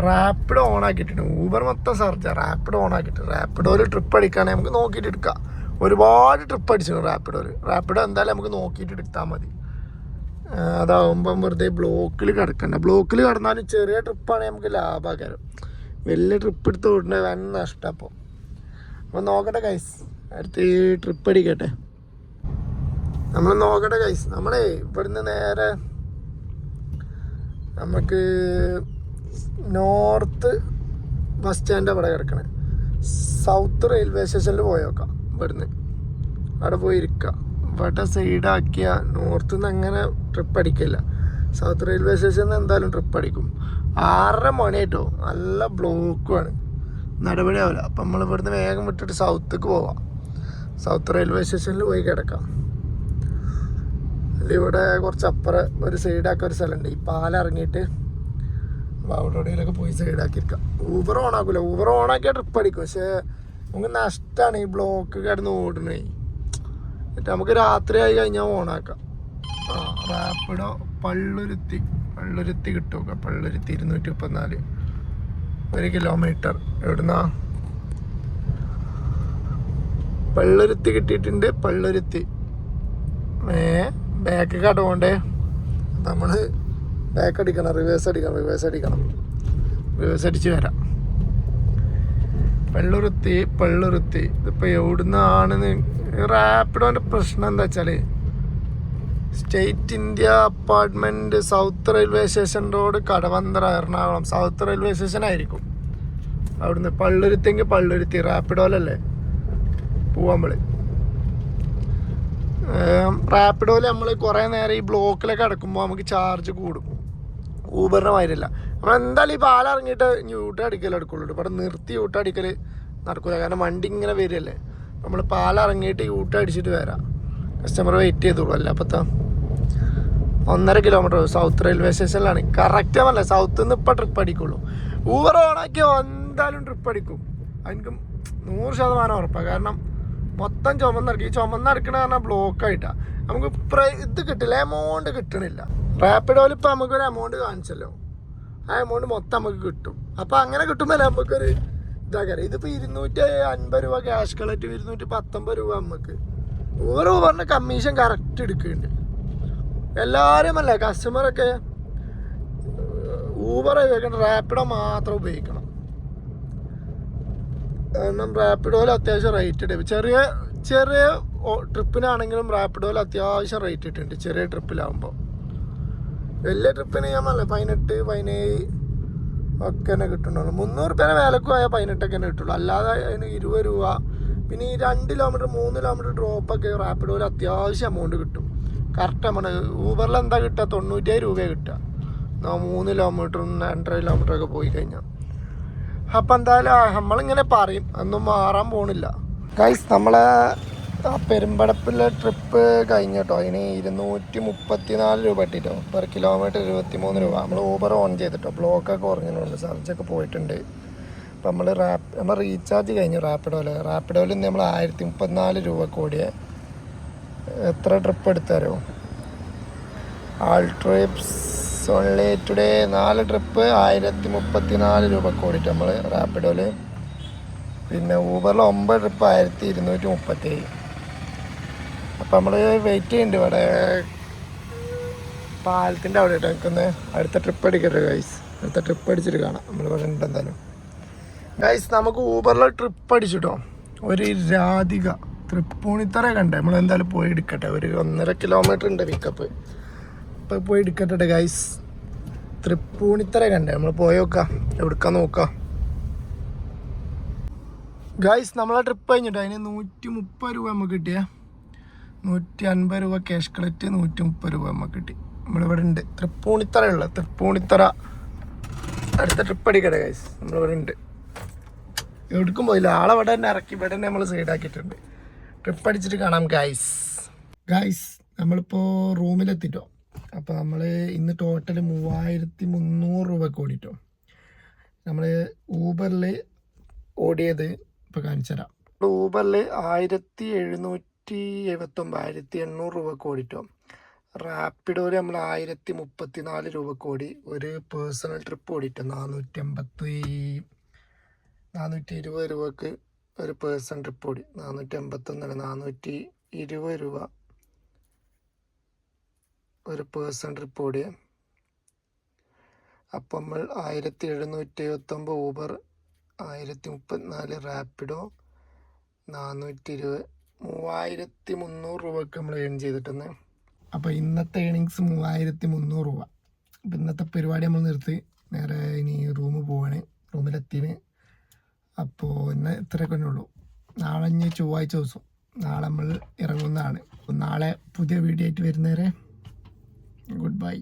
റാപ്പിഡോ ഓൺ ആക്കിയിട്ടുണ്ട്. ഊബർ മൊത്തം സർജ റാപ്പിഡോ ഓൺ ആക്കിയിട്ട്. റാപ്പിഡോയിൽ ട്രിപ്പ് അടിക്കുകയാണെങ്കിൽ നമുക്ക് നോക്കിയിട്ട് എടുക്കാം. ഒരുപാട് ട്രിപ്പ് അടിച്ചിട്ടുണ്ട് റാപ്പിഡോ എന്തായാലും നമുക്ക് നോക്കിയിട്ട് എടുത്താൽ മതി. അതാവുമ്പം വെറുതെ ബ്ലോക്കിൽ കിടക്കണ്ട. ബ്ലോക്കിൽ കിടന്നാലും ചെറിയ ട്രിപ്പാണെങ്കിൽ നമുക്ക് ലാഭമാക്കാരം. വലിയ ട്രിപ്പ് എടുത്ത് വിടേണ്ട വൻ നഷ്ടം. അപ്പോൾ നോക്കട്ടെ ഗൈസ്. അടുത്ത് ട്രിപ്പ് അടിക്കട്ടെ. നമ്മൾ നോക്കട്ടെ ഗൈസ്. നമ്മളെ ഇവിടുന്ന് നേരെ നമുക്ക് നോർത്ത് ബസ് സ്റ്റാൻഡ് അവിടെ കിടക്കണേ. സൗത്ത് റെയിൽവേ സ്റ്റേഷനിൽ പോയോക്കാം. ഇവിടുന്ന് അവിടെ പോയി ഇരിക്കുക. ഇവിടെ സൈഡാക്കിയ നോർത്ത് നിന്ന് അങ്ങനെ ട്രിപ്പ് അടിക്കില്ല. സൗത്ത് റെയിൽവേ സ്റ്റേഷനിൽ നിന്ന് എന്തായാലും ട്രിപ്പ് അടിക്കും. 6:30 മണിയായിട്ടോ. നല്ല ബ്ലോക്കുമാണ്. നടപടിയാവില്ല. അപ്പം നമ്മൾ ഇവിടുന്ന് വേഗം വിട്ടിട്ട് സൗത്തേക്ക് പോവാം. സൗത്ത് റെയിൽവേ സ്റ്റേഷനിൽ പോയി കിടക്കാം. ഇവിടെ കുറച്ച് അപ്പുറം ഒരു സൈഡാക്കിയ ഒരു സ്ഥലമുണ്ട്. ഈ പാലിറങ്ങിയിട്ട് അവിടെയൊക്കെ പോയി സൈഡാക്കിയിരിക്കാം. ഊബർ ഓണാക്കില്ല. ഊബർ ഓണാക്കിയാൽ ട്രിപ്പ് അടിക്കും. പക്ഷേ നമുക്ക് നഷ്ടമാണ് ഈ ബ്ലോക്ക് കിടന്ന് ഓടണേ. എന്നിട്ട് നമുക്ക് രാത്രി ആയി കഴിഞ്ഞാൽ ഓണാക്കാം. റാപ്പിഡോ പള്ളുരുത്തി കിട്ടും. പള്ളുരുത്തി 234 1 കിലോമീറ്റർ. എവിടുന്നാ? പള്ളുരുത്തി കിട്ടിയിട്ടുണ്ട്. പള്ളുരുത്തി ബാക്ക് കടകൊണ്ടേ നമ്മൾ ബാക്ക് അടിക്കണം. റിവേഴ്സ് അടിച്ച് വരാം. പള്ളുരുത്തി ഇതിപ്പോൾ എവിടുന്നാണെന്ന്. റാപ്പിഡോൻ്റെ പ്രശ്നം എന്താ വെച്ചാൽ state India apartment south railway station road Kadavanthra Ernakulam south railway station ആയിരിക്കും. അവിടുന്ന് പള്ളുരുത്തി റാപ്പിഡോലല്ലേ പോവാൻ നമ്മൾ. റാപ്പിഡോയിൽ നമ്മൾ കുറേ നേരം ഈ ബ്ലോക്കിലൊക്കെ കിടക്കുമ്പോൾ നമുക്ക് ചാർജ് കൂടും. ഊബറിൻ്റെ മാതിരില്ല. നമ്മൾ എന്തായാലും ഈ പാലിറങ്ങിയിട്ട് യൂട്ടടിക്കൽ എടുക്കുള്ളൂ. ഇവിടെ നിർത്തി യൂട്ടടിക്കൽ നടക്കില്ല. കാരണം വണ്ടി ഇങ്ങനെ വരികയല്ലേ. നമ്മൾ പാലിറങ്ങിയിട്ട് യൂട്ടടിച്ചിട്ട് വരാം. കസ്റ്റമർ വെയിറ്റ് ചെയ്തോളൂ. അല്ല അപ്പത്താ 1.5 കിലോമീറ്റർ സൗത്ത് റെയിൽവേ സ്റ്റേഷനിലാണ്. കറക്റ്റ് ആണല്ലേ. സൗത്തിൽ നിന്ന് ഇപ്പം ട്രിപ്പ് അടിക്കുള്ളൂ. ഊബർ ഓണാക്കി എന്തായാലും ട്രിപ്പ് അടിക്കും. എനിക്ക് 100% ഉറപ്പാണ്. കാരണം മൊത്തം ചുമന്നടക്കും. ഈ ചുമന്നടക്കണ കാരണം ബ്ലോക്കായിട്ടാണ്. നമുക്ക് ഇത് കിട്ടില്ല. എമൗണ്ട് കിട്ടണില്ല. റാപ്പിഡോയിൽ ഇപ്പം നമുക്കൊരു എമൗണ്ട് കാണിച്ചല്ലോ. ആ എമൗണ്ട് മൊത്തം നമുക്ക് കിട്ടും. അപ്പം അങ്ങനെ കിട്ടുമ്പോൾ നമുക്കൊരു ഇതാക്കാറ്. ഇതിപ്പോൾ 250 രൂപ ക്യാഷ് കളക്ട്, 219 രൂപ നമുക്ക്. ഊബറിൻ്റെ കമ്മീഷൻ കറക്റ്റ് എടുക്കുന്നുണ്ട്. എല്ലാവരും അല്ല, കസ്റ്റമറൊക്കെ ഊബർ ഉപയോഗിക്കണം, റാപ്പിഡോ മാത്രം ഉപയോഗിക്കണം. കാരണം റാപ്പിഡോയിൽ അത്യാവശ്യം റേറ്റ് ഇട്ട് ചെറിയ ട്രിപ്പിനാണെങ്കിലും റാപ്പിഡോയിൽ അത്യാവശ്യം റേറ്റ് ഇട്ടുണ്ട്. ചെറിയ ട്രിപ്പിലാകുമ്പോൾ. വലിയ ട്രിപ്പിന് ഞാൻ പറഞ്ഞില്ല 18, 17 ഒക്കെ തന്നെ കിട്ടുന്നുള്ളൂ. 300 രൂപേനെ വിലക്ക് പോയാൽ 18 ഒക്കെ തന്നെ കിട്ടുള്ളൂ. അല്ലാതെ അതിന് 20 രൂപ. പിന്നെ ഈ 2 കിലോമീറ്റർ 3 കിലോമീറ്റർ ഡ്രോപ്പൊക്കെ റാപ്പിഡോയിൽ അത്യാവശ്യം എമൗണ്ട് കിട്ടും. Correct amount. ഊബറിൽ എന്താ കിട്ടുക? 97 രൂപ കിട്ടുക. 3 കിലോമീറ്ററും 2.5 കിലോമീറ്ററൊക്കെ പോയി കഴിഞ്ഞാൽ. അപ്പം എന്തായാലും നമ്മളിങ്ങനെ പറയും, ഒന്നും മാറാൻ പോണില്ല ഗൈസ്. നമ്മളെ പെരുമ്പടപ്പിലെ ട്രിപ്പ് കഴിഞ്ഞിട്ടോ. അതിന് 234 രൂപ ഇട്ടിട്ടോ. പെർ കിലോമീറ്റർ 23 രൂപ. നമ്മൾ ഊബർ ഓൺ ചെയ്തിട്ടോ. ബ്ലോക്കൊക്കെ കുറഞ്ഞിട്ടുണ്ട്. സർജൊക്കെ പോയിട്ടുണ്ട്. അപ്പം നമ്മൾ റീചാർജ് കഴിഞ്ഞു റാപ്പിഡോയിൽ നിന്ന് നമ്മൾ 1034 രൂപ കൂടിയ എത്ര ട്രിപ്പ് എടുത്താരോ. ആൾ ട്രിപ്സ് ഓൺലി ടുഡേ 4 ട്രിപ്പ് 1034 രൂപ കൂടിയിട്ട് നമ്മൾ റാപ്പിഡോയിൽ. പിന്നെ ഊബറിൽ 9 ട്രിപ്പ് 1237. അപ്പം നമ്മൾ വെയിറ്റ് ചെയ്യുന്നുണ്ട് ഇവിടെ പാലത്തിൻ്റെ അവിടെ ഇട്ട് നിൽക്കുന്നത്. അടുത്ത ട്രിപ്പ് അടിക്കട്ടെ ഗൈസ്. അടുത്ത ട്രിപ്പ് അടിച്ചിട്ട് കാണാം. നമ്മളിവിടെ ഉണ്ട് എന്തായാലും ഗൈസ്. നമുക്ക് ഊബറിൽ ട്രിപ്പ് അടിച്ചിട്ടോ. ഒരു രാധിക തൃപ്പൂണിത്തറ കണ്ടേ, നമ്മൾ എന്തായാലും പോയി എടുക്കട്ടെ. ഒരു 1.5 കിലോമീറ്റർ ഉണ്ട് പിക്കപ്പ്. ഇപ്പം പോയി എടുക്കട്ടെ ഗൈസ്. തൃപ്പൂണിത്തറ കണ്ടേ, നമ്മൾ പോയോക്കാം, എവിടുക്കാൻ നോക്കാം ഗൈസ്. നമ്മളെ ട്രിപ്പ് കഴിഞ്ഞിട്ട് അതിന് 130 രൂപ നമുക്ക് കിട്ടിയ, 150 രൂപ ക്യാഷ് കളക്ട്, 130 രൂപ നമുക്ക് കിട്ടി. നമ്മളിവിടെ ഉണ്ട്, തൃപ്പൂണിത്തറയുള്ള തൃപ്പൂണിത്തറ. അടുത്ത ട്രിപ്പ് അടിക്കട്ടെ ഗൈസ്, നമ്മളിവിടെ ഉണ്ട്, എവിടേക്കും പോയില്ല. ആളെ ഇവിടെ തന്നെ ഇറക്കി, ഇവിടെ തന്നെ നമ്മൾ സൈഡാക്കിയിട്ടുണ്ട്. ട്രിപ്പ് അടിച്ചിട്ട് കാണാം ഗൈസ്. നമ്മളിപ്പോൾ റൂമിലെത്തിട്ടോ. അപ്പോൾ നമ്മൾ ഇന്ന് ടോട്ടൽ 3300 രൂപയ്ക്ക് ഓടിട്ടോ. നമ്മൾ ഊബറിൽ ഓടിയത് ഇപ്പോൾ കാണിച്ചു തരാം. ഊബറിൽ 1779 1800 രൂപയ്ക്ക് ഓടിട്ടോ. റാപ്പിഡോയിൽ നമ്മൾ 1034 രൂപയ്ക്ക് ഓടി. ഒരു പേഴ്സണൽ ട്രിപ്പ് ഓടിട്ടോ 420 രൂപക്ക് ഒരു പേഴ്സൺ ട്രിപ്പ് ഓടി. 481 420 രൂപ ഒരു പേഴ്സൺ ട്രിപ്പ് ഓടിയ. അപ്പം നമ്മൾ 1779 ഊബർ, 1034 റാപ്പിഡോ, 420 3300 രൂപക്ക് നമ്മൾ ഏൺ ചെയ്തിട്ടുണ്ട്. അപ്പോൾ ഇന്നത്തെ ഏണിങ്സ് 3300 രൂപ. അപ്പം ഇന്നത്തെ പരിപാടി നമ്മൾ നിർത്തി നേരെ ഇനി റൂമിൽ പോവാണ്. റൂമിലെത്തിന്. അപ്പോൾ ഇന്ന് ഇത്രയൊക്കെ ഉള്ളൂ. നാളെ ഇനി ചൊവ്വാഴ്ച ദിവസം നാളെ നമ്മൾ ഇറങ്ങുന്നതാണ്. അപ്പോൾ നാളെ പുതിയ വീഡിയോ ആയിട്ട് വരുന്നവരെ ഗുഡ് ബൈ.